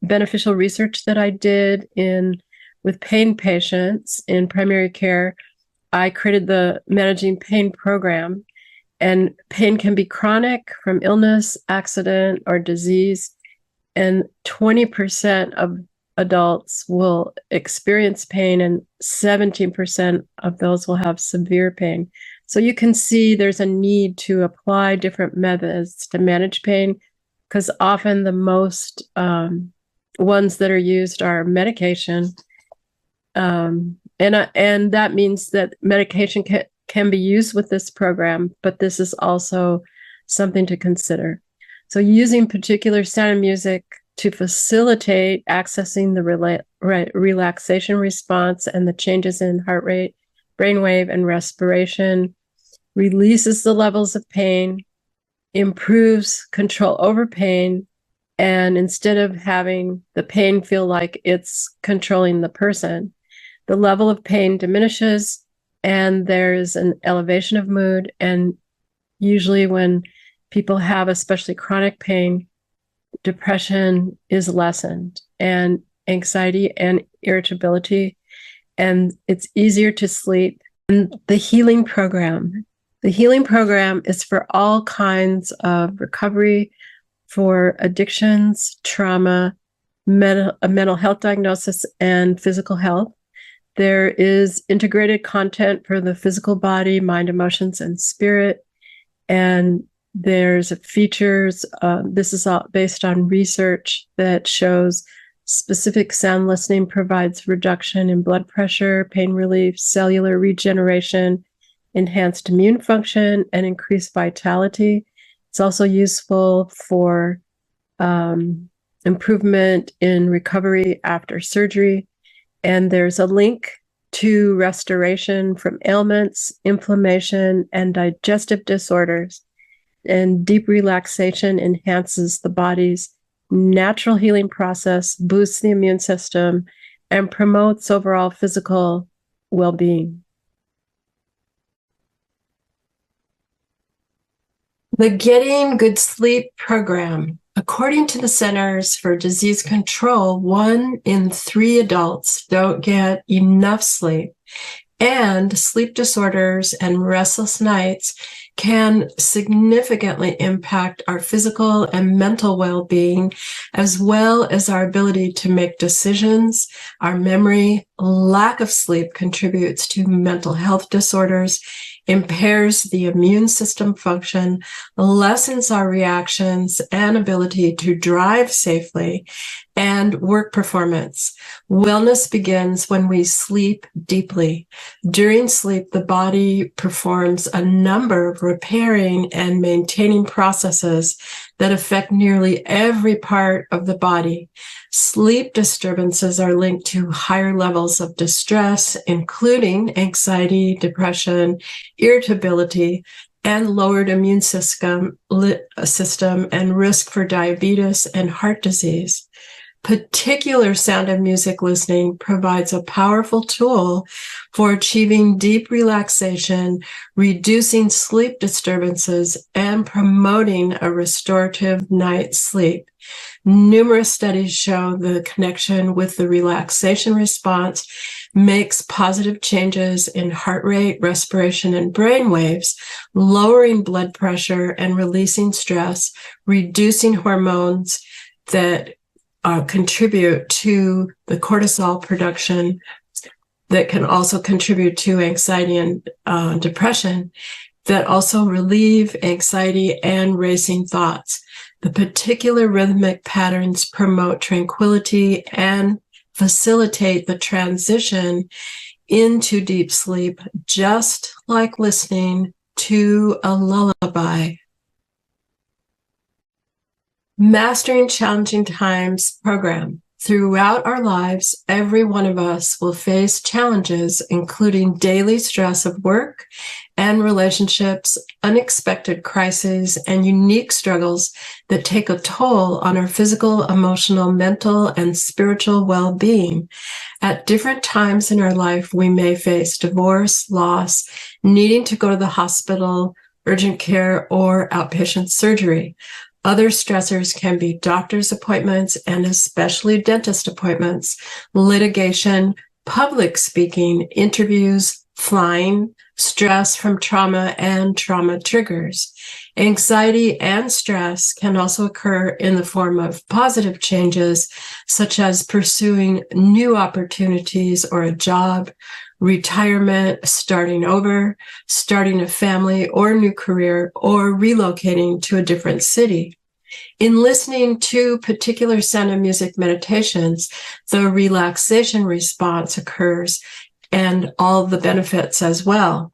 [SPEAKER 3] beneficial research that I did with pain patients in primary care, I created the Managing Pain program. And pain can be chronic from illness, accident, or disease. And 20% of adults will experience pain, and 17% of those will have severe pain. So you can see there's a need to apply different methods to manage pain, because often the most ones that are used are medication. And that means that medication can be used with this program, but this is also something to consider. So using particular sound and music to facilitate accessing the relaxation response and the changes in heart rate, brainwave, and respiration releases the levels of pain, improves control over pain, and instead of having the pain feel like it's controlling the person, the level of pain diminishes, and there's an elevation of mood. And usually when people have especially chronic pain, depression is lessened, and anxiety and irritability, and it's easier to sleep. And the healing program. The healing program is for all kinds of recovery, for addictions, trauma, mental health diagnosis, and physical health. There is integrated content for the physical body, mind, emotions, and spirit. And there's features. This is all based on research that shows specific sound listening provides reduction in blood pressure, pain relief, cellular regeneration, enhanced immune function, and increased vitality. It's also useful for improvement in recovery after surgery. And there's a link to restoration from ailments, inflammation, and digestive disorders. And deep relaxation enhances the body's natural healing process, boosts the immune system, and promotes overall physical well-being. The Getting Good Sleep program. According to the Centers for Disease Control, 1 in 3 adults don't get enough sleep, and sleep disorders and restless nights can significantly impact our physical and mental well-being, as well as our ability to make decisions, our memory. Lack of sleep contributes to mental health disorders, impairs the immune system function, lessens our reactions and ability to drive safely, and work performance. Wellness begins when we sleep deeply. During sleep, the body performs a number of repairing and maintaining processes that affect nearly every part of the body. Sleep disturbances are linked to higher levels of distress, including anxiety, depression, irritability, and lowered immune system and risk for diabetes and heart disease. Particular sound and music listening provides a powerful tool for achieving deep relaxation, reducing sleep disturbances, and promoting a restorative night's sleep. Numerous studies show the connection with the relaxation response makes positive changes in heart rate, respiration, and brain waves, lowering blood pressure and releasing stress, reducing hormones that contribute to the cortisol production that can also contribute to anxiety and depression, that also relieve anxiety and racing thoughts. The particular rhythmic patterns promote tranquility and facilitate the transition into deep sleep, just like listening to a lullaby. Mastering Challenging Times program. Throughout our lives, every one of us will face challenges, including daily stress of work and relationships, unexpected crises, and unique struggles that take a toll on our physical, emotional, mental, and spiritual well-being. At different times in our life, we may face divorce, loss, needing to go to the hospital, urgent care, or outpatient surgery. Other stressors can be doctor's appointments and especially dentist appointments, litigation, public speaking, interviews, flying, stress from trauma and trauma triggers. Anxiety and stress can also occur in the form of positive changes, such as pursuing new opportunities or a job, retirement, starting over, starting a family or new career, or relocating to a different city. In listening to particular sound and music meditations, the relaxation response occurs and all the benefits as well.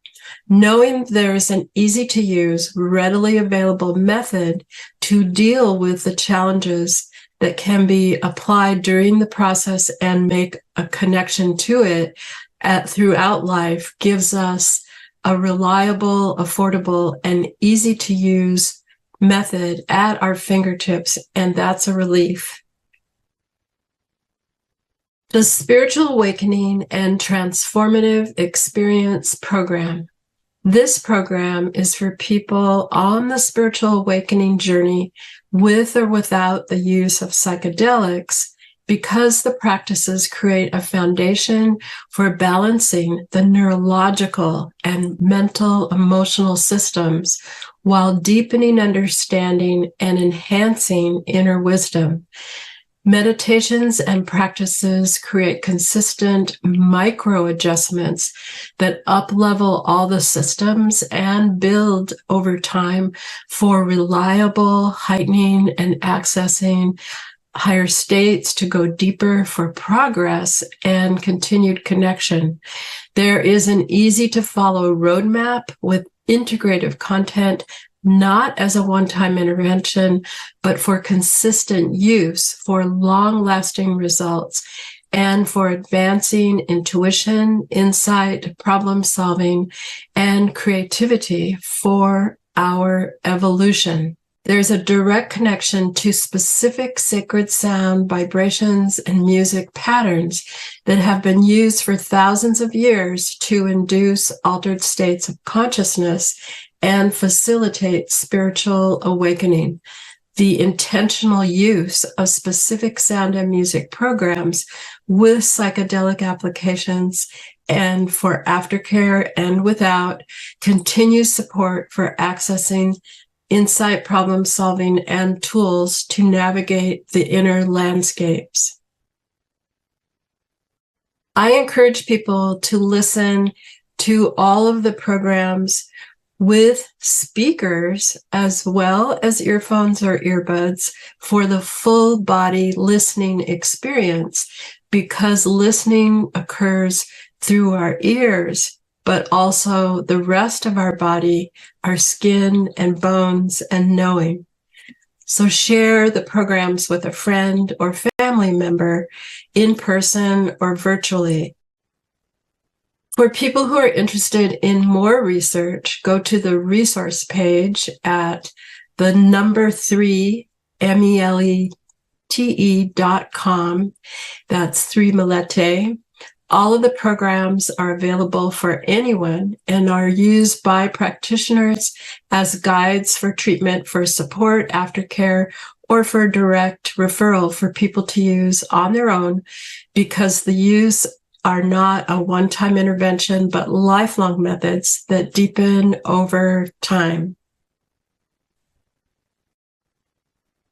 [SPEAKER 3] Knowing there is an easy-to-use, readily available method to deal with the challenges that can be applied during the process and make a connection to it throughout life gives us a reliable, affordable, and easy-to-use method at our fingertips, and that's a relief. The Spiritual Awakening and Transformative Experience Program. This program is for people on the spiritual awakening journey with or without the use of psychedelics, because the practices create a foundation for balancing the neurological and mental emotional systems while deepening understanding and enhancing inner wisdom. Meditations and practices create consistent micro adjustments that up-level all the systems and build over time for reliable heightening and accessing higher states to go deeper for progress and continued connection. There is an easy to follow roadmap with integrative content, not as a one-time intervention, but for consistent use for long-lasting results and for advancing intuition, insight, problem solving, and creativity for our evolution. There's a direct connection to specific sacred sound, vibrations, and music patterns that have been used for thousands of years to induce altered states of consciousness and facilitate spiritual awakening. The intentional use of specific sound and music programs with psychedelic applications and for aftercare and without continues support for accessing insight, problem solving, and tools to navigate the inner landscapes. I encourage people to listen to all of the programs with speakers as well as earphones or earbuds for the full body listening experience, because listening occurs through our ears, but also the rest of our body, our skin and bones and knowing. So share the programs with a friend or family member in person or virtually. For people who are interested in more research, go to the resource page at the number 3 melete.com. That's 3 Melete. All of the programs are available for anyone and are used by practitioners as guides for treatment, for support, aftercare, or for direct referral for people to use on their own, because the use are not a one-time intervention, but lifelong methods that deepen over time.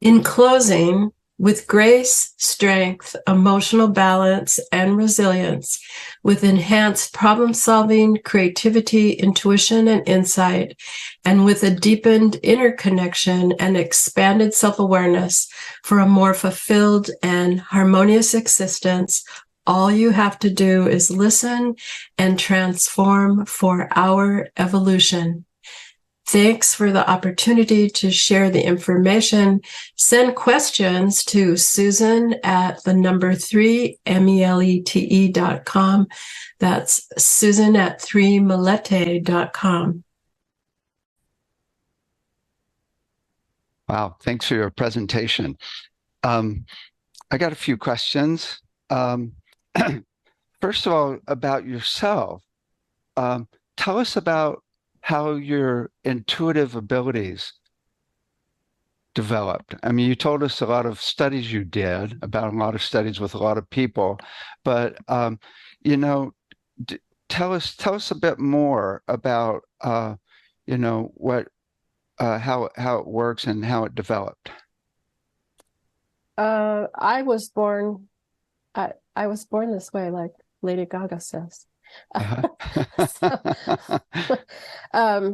[SPEAKER 3] In closing, with grace, strength, emotional balance, and resilience, with enhanced problem-solving, creativity, intuition, and insight, and with a deepened interconnection and expanded self-awareness for a more fulfilled and harmonious existence, all you have to do is listen and transform for our evolution. Thanks for the opportunity to share the information. Send questions to Susan at the number 3 melete.com. That's Susan at 3melete.com.
[SPEAKER 1] Wow, thanks for your presentation. I got a few questions. First of all, about yourself. Tell us about how your intuitive abilities developed. I mean, you told us a lot of studies you did, about a lot of studies with a lot of people, but you know, tell us a bit more about you know, what how it works and how it developed.
[SPEAKER 2] I was born this way, like Lady Gaga says.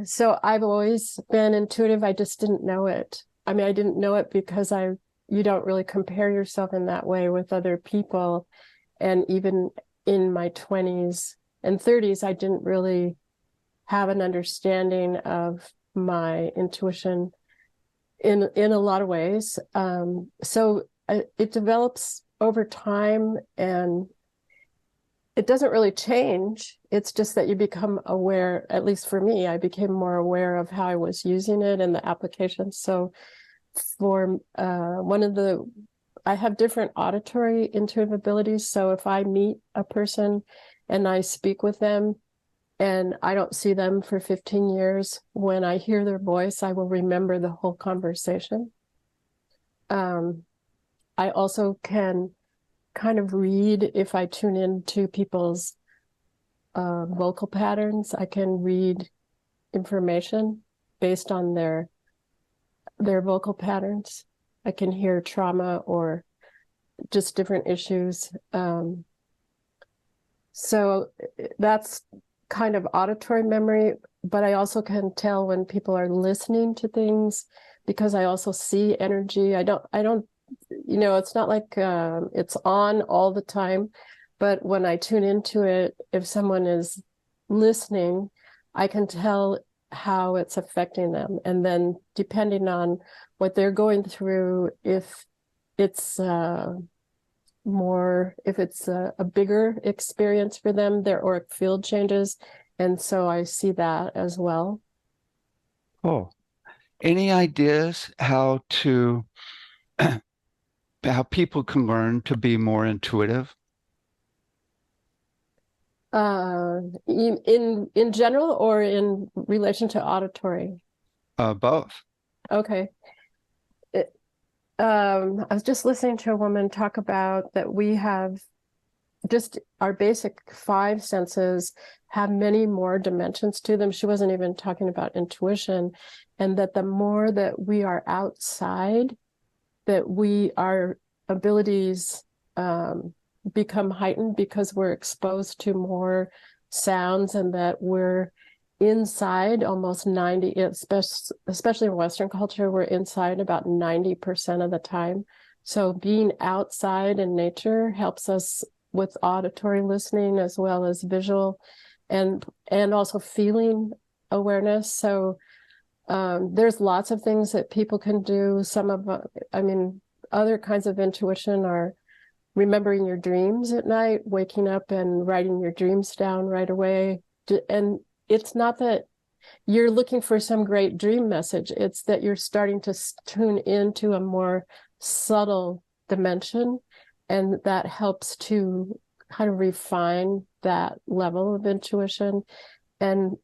[SPEAKER 2] So I've always been intuitive. I just didn't know it. I mean, I didn't know it because you don't really compare yourself in that way with other people. And even in my 20s and 30s, I didn't really have an understanding of my intuition in a lot of ways. So it develops over time, and it doesn't really change. It's just that you become aware, at least for me, I became more aware of how I was using it and the applications. So for I have different auditory intuitive abilities. So if I meet a person and I speak with them and I don't see them for 15 years, when I hear their voice, I will remember the whole conversation. I also can kind of read, if I tune into people's vocal patterns, I can read information based on their vocal patterns. I can hear trauma or just different issues. So that's kind of auditory memory, but I also can tell when people are listening to things, because I also see energy. I don't, you know, it's not like it's on all the time, but when I tune into it, if someone is listening, I can tell how it's affecting them. And then depending on what they're going through, if it's a bigger experience for them, their auric field changes. And so I see that as well.
[SPEAKER 1] Oh, any ideas how people can learn to be more intuitive?
[SPEAKER 2] In general, or in relation to auditory?
[SPEAKER 1] Both.
[SPEAKER 2] Okay. I was just listening to a woman talk about that we have just our basic 5 senses have many more dimensions to them. She wasn't even talking about intuition, and that the more that we are outside, that our abilities become heightened because we're exposed to more sounds, and that we're inside almost 90, especially in Western culture, we're inside about 90% of the time. So being outside in nature helps us with auditory listening as well as visual and also feeling awareness. So there's lots of things that people can do. Other kinds of intuition are remembering your dreams at night, waking up and writing your dreams down right away. And it's not that you're looking for some great dream message. It's that you're starting to tune into a more subtle dimension, and that helps to kind of refine that level of intuition. And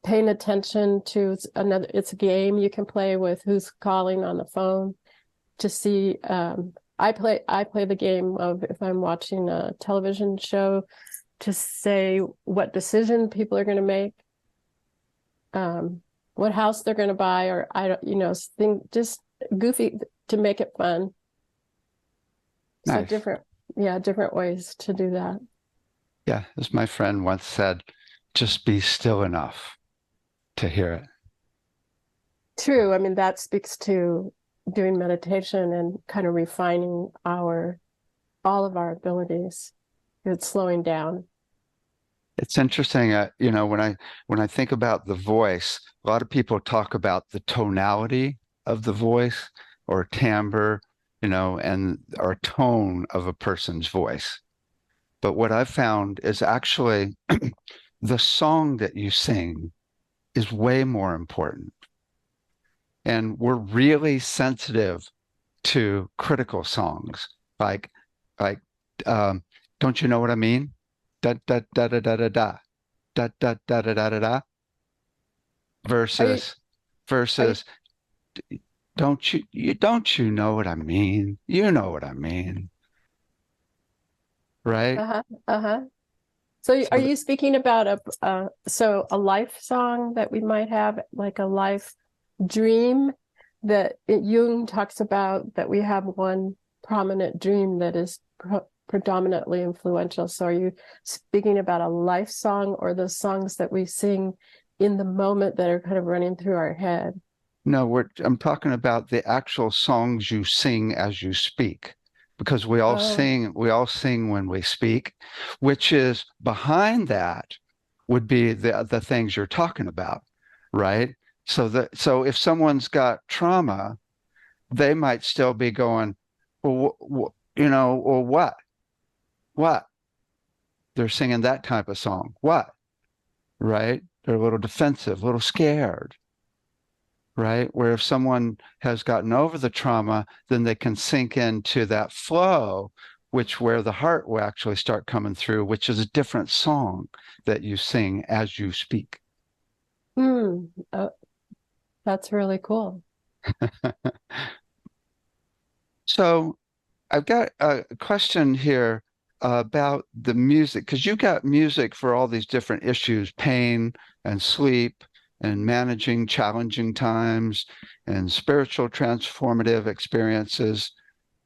[SPEAKER 2] paying attention to it's a game you can play with who's calling on the phone to see. I play the game of, if I'm watching a television show, to say what decision people are going to make, what house they're going to buy, or just goofy to make it fun.
[SPEAKER 1] Nice.
[SPEAKER 2] So different ways to do that.
[SPEAKER 1] Yeah, as my friend once said, just be still enough to hear it.
[SPEAKER 2] True. I mean, that speaks to doing meditation and kind of refining all of our abilities. It's slowing down.
[SPEAKER 1] It's interesting, when I think about the voice, a lot of people talk about the tonality of the voice or timbre, or tone of a person's voice. But what I've found is actually the song that you sing is way more important. And we're really sensitive to critical songs, like Don't You Know What I Mean? Da da da da da da da da da da da da da versus don't you know what I mean? You know what I mean, right?
[SPEAKER 2] So are you speaking about a life song that we might have, like a life dream that Jung talks about, that we have one prominent dream that is predominantly influential? So are you speaking about a life song, or the songs that we sing in the moment that are kind of running through our head?
[SPEAKER 1] No, I'm talking about the actual songs you sing as you speak, because we all sing when we speak, which is behind that would be the things you're talking about, right? So if someone's got trauma, they might still be going, well, or what? What? They're singing that type of song. What? Right? They're a little defensive, a little scared. Right? Where if someone has gotten over the trauma, then they can sink into that flow, where the heart will actually start coming through, which is a different song that you sing as you speak.
[SPEAKER 2] That's really cool.
[SPEAKER 1] So I've got a question here about the music, because you got music for all these different issues, pain and sleep and managing challenging times and spiritual transformative experiences,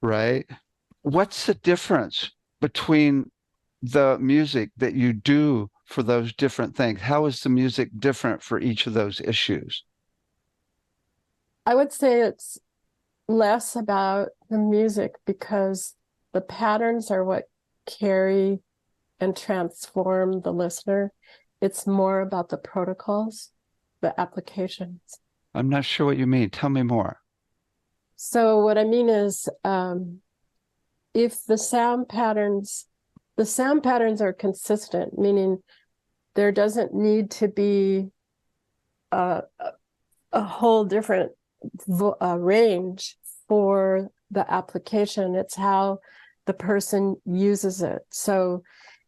[SPEAKER 1] right? What's the difference between the music that you do for those different things? How is the music different for each of those issues?
[SPEAKER 2] I would say it's less about the music, because the patterns are what carry and transform the listener. It's more about the protocols, the applications.
[SPEAKER 1] I'm not sure what you mean. Tell me more.
[SPEAKER 2] So what I mean is, if the sound patterns are consistent, meaning there doesn't need to be a whole different range for the application. It's how the person uses it. So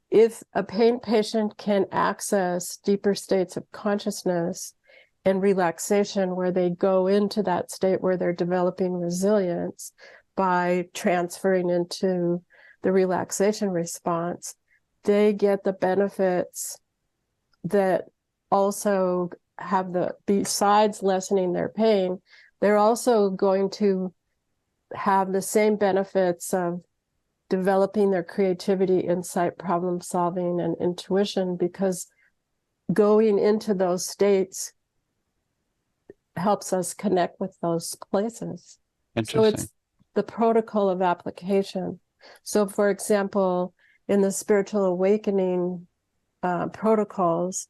[SPEAKER 2] if a pain patient can access deeper states of consciousness and relaxation, where they go into that state where they're developing resilience by transferring into the relaxation response, they get the benefits that also have besides lessening their pain, they're also going to have the same benefits of developing their creativity, insight, problem solving, and intuition, because going into those states helps us connect with those places. So
[SPEAKER 1] Interesting.
[SPEAKER 2] it's the protocol of application. So, for example, in the spiritual awakening protocols,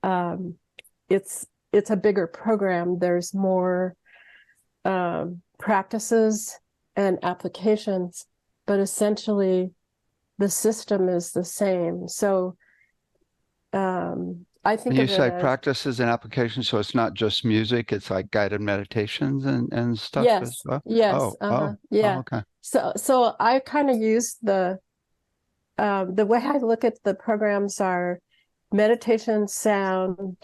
[SPEAKER 2] it's a bigger program. There's more practices and applications, but essentially the system is the same. So I think
[SPEAKER 1] When you
[SPEAKER 2] of it
[SPEAKER 1] say
[SPEAKER 2] as,
[SPEAKER 1] practices and applications, so it's not just music, it's like guided meditations and stuff as
[SPEAKER 2] yes,
[SPEAKER 1] well.
[SPEAKER 2] yes,
[SPEAKER 1] Oh,
[SPEAKER 2] yeah.
[SPEAKER 1] okay.
[SPEAKER 2] So I kind of use the way I look at the programs are meditation, sound,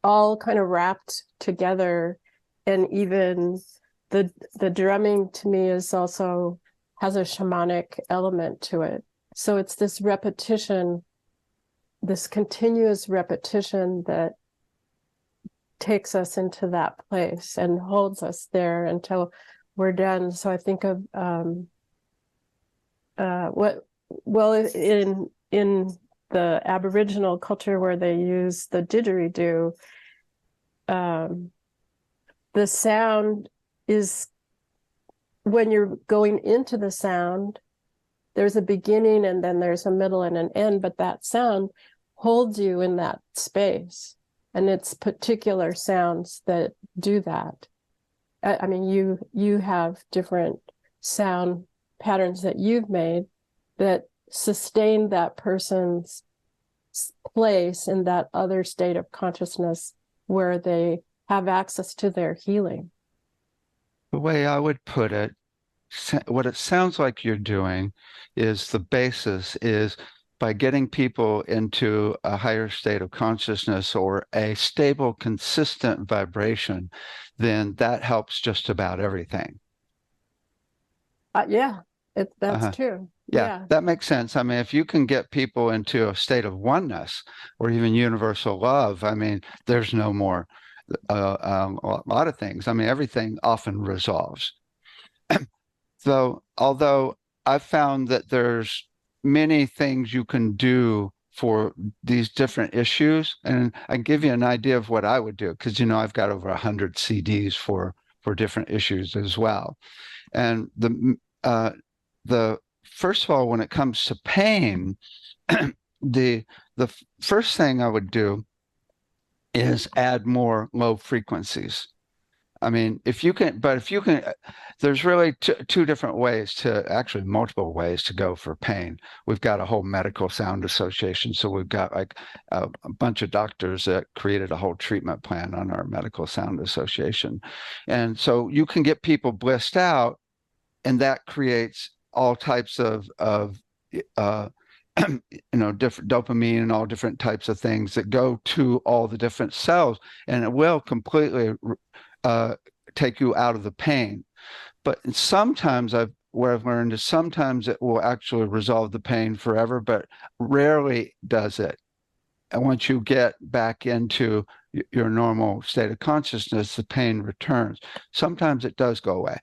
[SPEAKER 2] all kind of wrapped together, and even the drumming to me is also has a shamanic element to it. So it's this repetition, this continuous repetition that takes us into that place and holds us there until we're done. So I think of in the Aboriginal culture where they use the didgeridoo, the sound is, when you're going into the sound, there's a beginning and then there's a middle and an end, but that sound holds you in that space. And it's particular sounds that do that. I mean, you have different sound patterns that you've made that sustain that person's place in that other state of consciousness where they have access to their healing.
[SPEAKER 1] The way I would put it, what it sounds like you're doing is the basis is by getting people into a higher state of consciousness or a stable, consistent vibration, then that helps just about everything.
[SPEAKER 2] Yeah, that's
[SPEAKER 1] Uh-huh.
[SPEAKER 2] true.
[SPEAKER 1] Yeah, that makes sense. I mean, if you can get people into a state of oneness or even universal love, I mean, there's no more a lot of things. I mean, everything often resolves. So, although I've found that there's many things you can do for these different issues, and I can give you an idea of what I would do because I've got over 100 CDs for different issues as well. And the first of all, when it comes to pain, the first thing I would do is add more low frequencies. I mean, if you can, there's really two different ways actually multiple ways to go for pain. We've got a whole medical sound association. So we've got like a bunch of doctors that created a whole treatment plan on our medical sound association. And so you can get people blissed out, and that creates all types of different dopamine and all different types of things that go to all the different cells, and it will completely take you out of the pain. But sometimes what I've learned is sometimes it will actually resolve the pain forever, but rarely does it. And once you get back into your normal state of consciousness, the pain returns. Sometimes it does go away.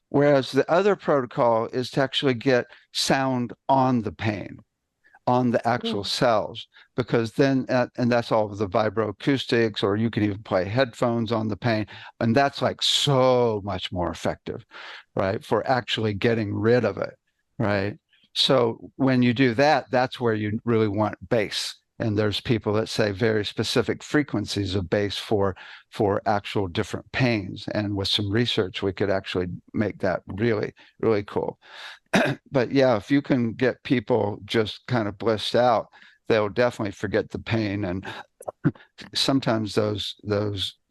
[SPEAKER 1] Whereas the other protocol is to actually get sound on the pain, on the actual cells, because then, and that's all of the vibroacoustics, or you can even play headphones on the pain. And that's like so much more effective, right? For actually getting rid of it, right? So when you do that, that's where you really want bass. And there's people that say very specific frequencies of bass for actual different pains. And with some research, we could actually make that really, really cool. But yeah, if you can get people just kind of blissed out, they'll definitely forget the pain. And sometimes those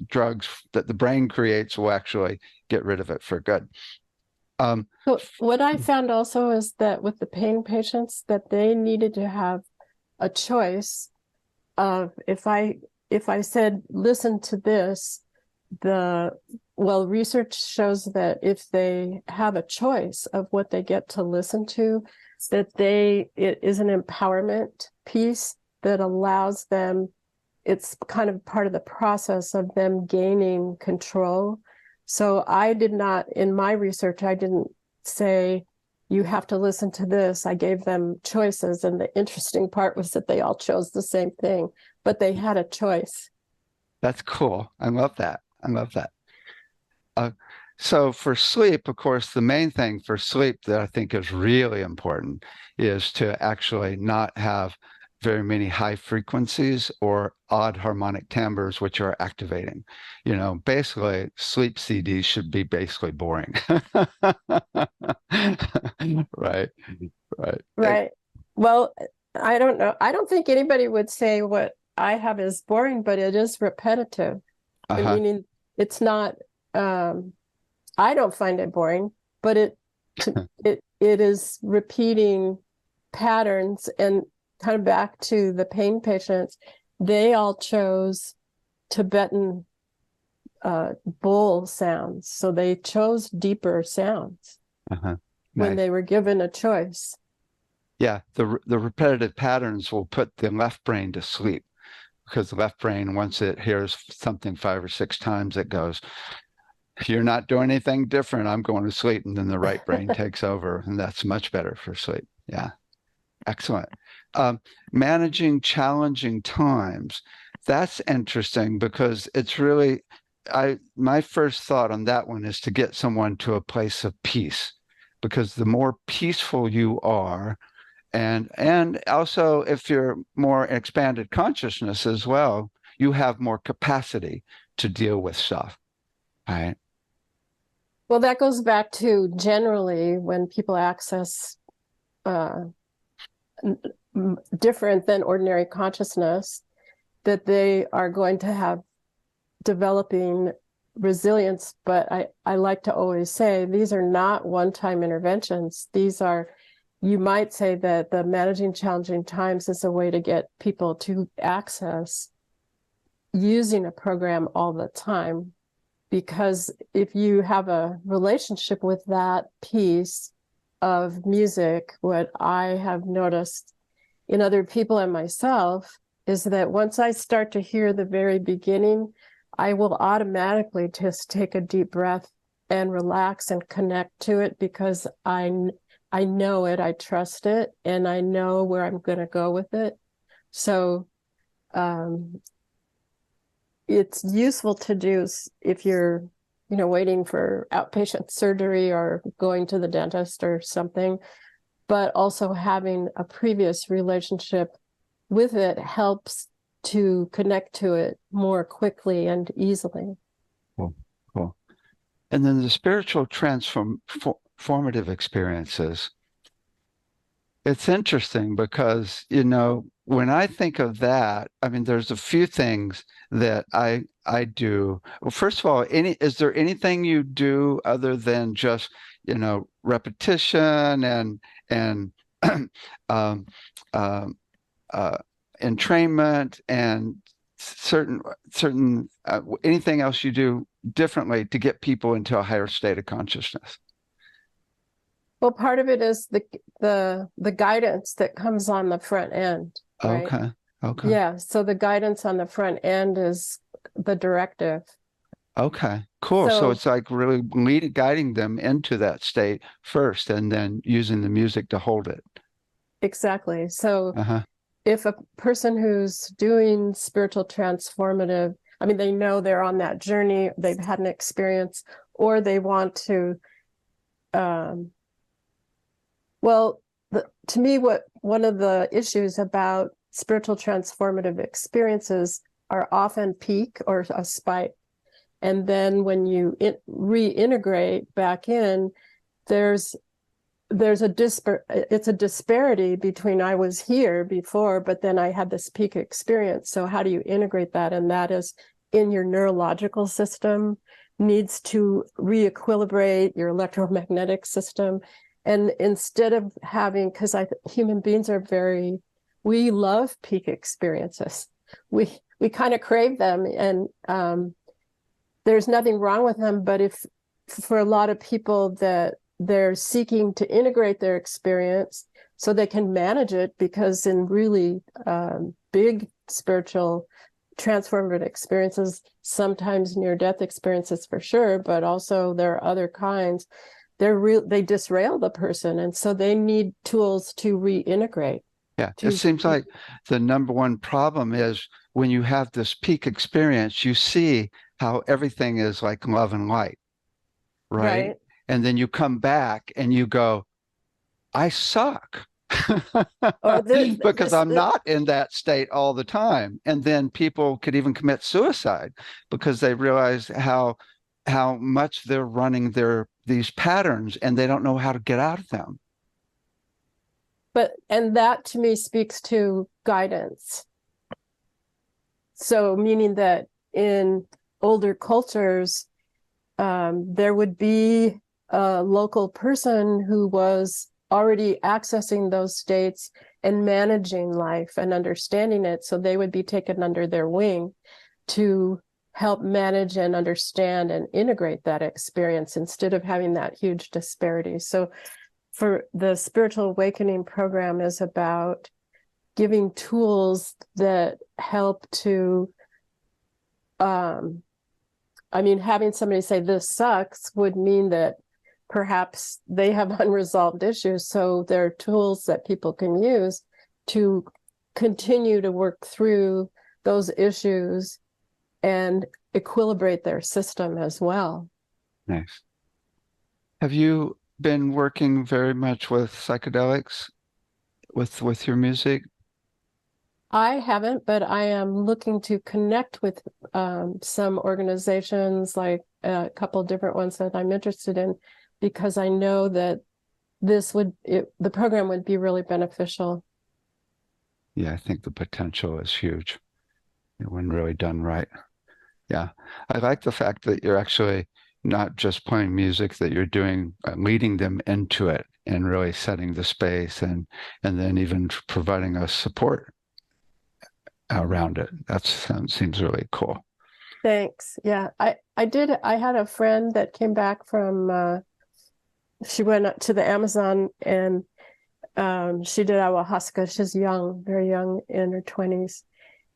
[SPEAKER 1] drugs that the brain creates will actually get rid of it for good.
[SPEAKER 2] So what I found also is that with the pain patients, that they needed to have a choice of, if I said, listen to this, research shows that if they have a choice of what they get to listen to, that it is an empowerment piece that allows them, it's kind of part of the process of them gaining control. So I did not, in my research, I didn't say, you have to listen to this. I gave them choices. And the interesting part was that they all chose the same thing, but they had a choice.
[SPEAKER 1] That's cool. I love that. I love that. So for sleep, of course, the main thing for sleep that I think is really important is to actually not have very many high frequencies or odd harmonic timbres, which are activating. You know, basically, sleep CDs should be basically boring. Right, right.
[SPEAKER 2] Right. Well, I don't know. I don't think anybody would say what I have is boring, but it is repetitive. Meaning it's not, I don't find it boring, but it is repeating patterns. And kind of back to the pain patients, they all chose Tibetan bowl sounds. So they chose deeper sounds when they were given a choice.
[SPEAKER 1] Yeah, the repetitive patterns will put the left brain to sleep, because the left brain, once it hears something 5 or 6 times, it goes, you're not doing anything different, I'm going to sleep. And then the right brain takes over, and that's much better for sleep. Yeah, excellent. Managing challenging times. That's interesting, because it's really, my first thought on that one is to get someone to a place of peace, because the more peaceful you are, and also if you're more expanded consciousness as well, you have more capacity to deal with stuff, right?
[SPEAKER 2] Well, that goes back to generally when people access different than ordinary consciousness, that they are going to have developing resilience. But I like to always say these are not one-time interventions. These are, you might say that the managing challenging times is a way to get people to access using a program all the time. Because if you have a relationship with that piece of music, what I have noticed in other people and myself is that once I start to hear the very beginning, I will automatically just take a deep breath and relax and connect to it, because I know it, I trust it, and I know where I'm going to go with it. So it's useful to do if you're, waiting for outpatient surgery or going to the dentist or something, but also having a previous relationship with it helps to connect to it more quickly and easily.
[SPEAKER 1] Cool. And then the spiritual transformative experiences. It's interesting because, when I think of that, I mean, there's a few things that I do. Well, first of all, is there anything you do other than just, repetition and entrainment and certain anything else you do differently to get people into a higher state of consciousness?
[SPEAKER 2] Well, part of it is the guidance that comes on the front end. Right?
[SPEAKER 1] Okay.
[SPEAKER 2] Yeah. So the guidance on the front end is the directive.
[SPEAKER 1] Okay, cool. So it's like really guiding them into that state first, and then using the music to hold it.
[SPEAKER 2] Exactly. So if a person who's doing spiritual transformative, I mean, they know they're on that journey, they've had an experience, or they want to, to me, one of the issues about spiritual transformative experiences are often peak or a spike. And then when you reintegrate back in, there's a disparity between I was here before, but then I had this peak experience. So how do you integrate that? And that is in your neurological system, needs to re-equilibrate your electromagnetic system. And instead of having, because human beings are we love peak experiences. We kind of crave them, and there's nothing wrong with them. But if for a lot of people that they're seeking to integrate their experience so they can manage it, because in really big spiritual transformative experiences, sometimes near-death experiences for sure, but also there are other kinds, they disrail the person, and so they need tools to reintegrate.
[SPEAKER 1] Yeah, it seems like the number one problem is when you have this peak experience, you see how everything is like love and light, right? And then you come back and you go, I suck. Because I'm not in that state all the time. And then people could even commit suicide because they realize how much they're running these patterns and they don't know how to get out of them.
[SPEAKER 2] And that to me speaks to guidance. So meaning that in older cultures, there would be a local person who was already accessing those states and managing life and understanding it. So they would be taken under their wing to help manage and understand and integrate that experience instead of having that huge disparity. So for the spiritual awakening program is about giving tools that help to, having somebody say this sucks would mean that perhaps they have unresolved issues. So there are tools that people can use to continue to work through those issues and equilibrate their system as well.
[SPEAKER 1] Nice. Have you been working very much with psychedelics with your music?
[SPEAKER 2] I haven't, but I am looking to connect with some organizations, like a couple different ones that I'm interested in, because I know that the program would be really beneficial.
[SPEAKER 1] Yeah, I think the potential is huge when really done right. Yeah, I like the fact that you're actually not just playing music, that you're doing leading them into it and really setting the space and then even providing us support around it. That seems really cool.
[SPEAKER 2] Thanks. Yeah, I had a friend that came back from she went up to the Amazon and she did ayahuasca. She's young, very young, in her 20s.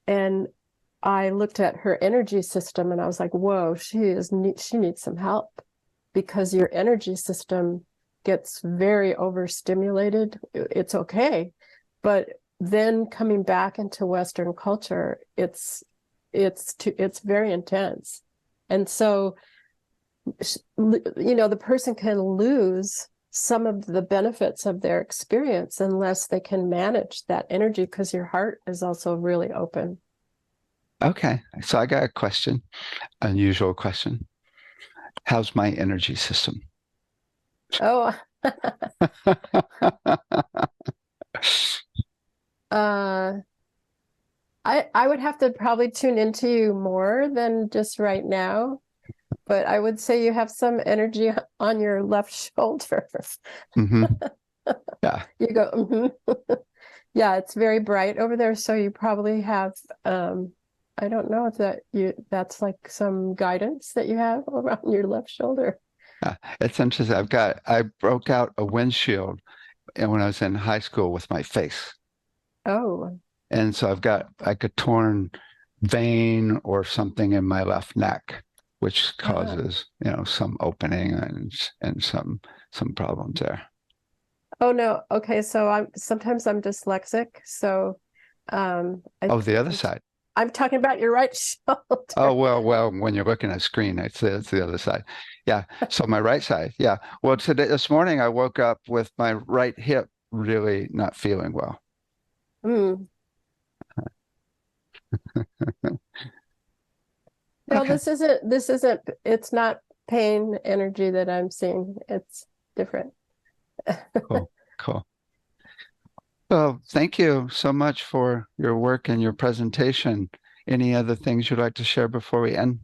[SPEAKER 2] And I looked at her energy system and I was like, whoa, she needs some help, because your energy system gets very overstimulated. It's okay. But then coming back into Western culture, it's very intense. And so, the person can lose some of the benefits of their experience unless they can manage that energy, because your heart is also really open.
[SPEAKER 1] Okay, so I got a question, unusual question. How's my energy system?
[SPEAKER 2] Oh, I would have to probably tune into you more than just right now, but I would say you have some energy on your left shoulder.
[SPEAKER 1] Mm-hmm. Yeah.
[SPEAKER 2] You go, mm-hmm. Yeah, it's very bright over there. So you probably have, I don't know if that's like some guidance that you have around your left shoulder.
[SPEAKER 1] Yeah, it's interesting. I broke out a windshield when I was in high school with my face.
[SPEAKER 2] Oh.
[SPEAKER 1] And so I've got like a torn vein or something in my left neck, which causes, some opening and some problems there.
[SPEAKER 2] Oh no. Okay. So sometimes I'm dyslexic. So
[SPEAKER 1] the other side.
[SPEAKER 2] I'm talking about your right shoulder.
[SPEAKER 1] Oh, well, when you're looking at a screen, it's the other side. Yeah. So my right side. Yeah. Well, this morning I woke up with my right hip really not feeling well.
[SPEAKER 2] Mm. No,
[SPEAKER 1] Okay.
[SPEAKER 2] It's not pain energy that I'm seeing. It's different.
[SPEAKER 1] Cool. Well, thank you so much for your work and your presentation. Any other things you'd like to share before we end?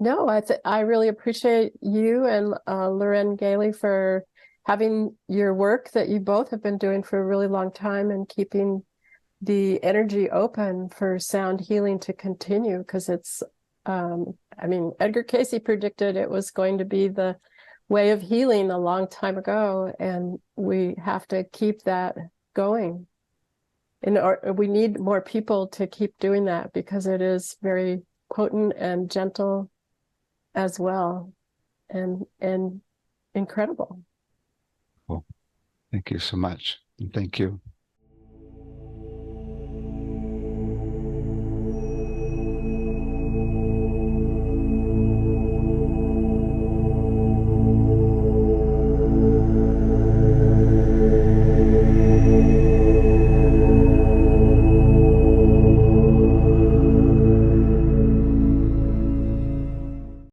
[SPEAKER 2] No, I really appreciate you and Loren Gailey for having your work that you both have been doing for a really long time and keeping the energy open for sound healing to continue, because it's, Edgar Cayce predicted it was going to be the way of healing a long time ago, and we have to keep that going. We need more people to keep doing that, because it is very potent and gentle as well. and incredible.
[SPEAKER 1] Thank you so much. And thank you.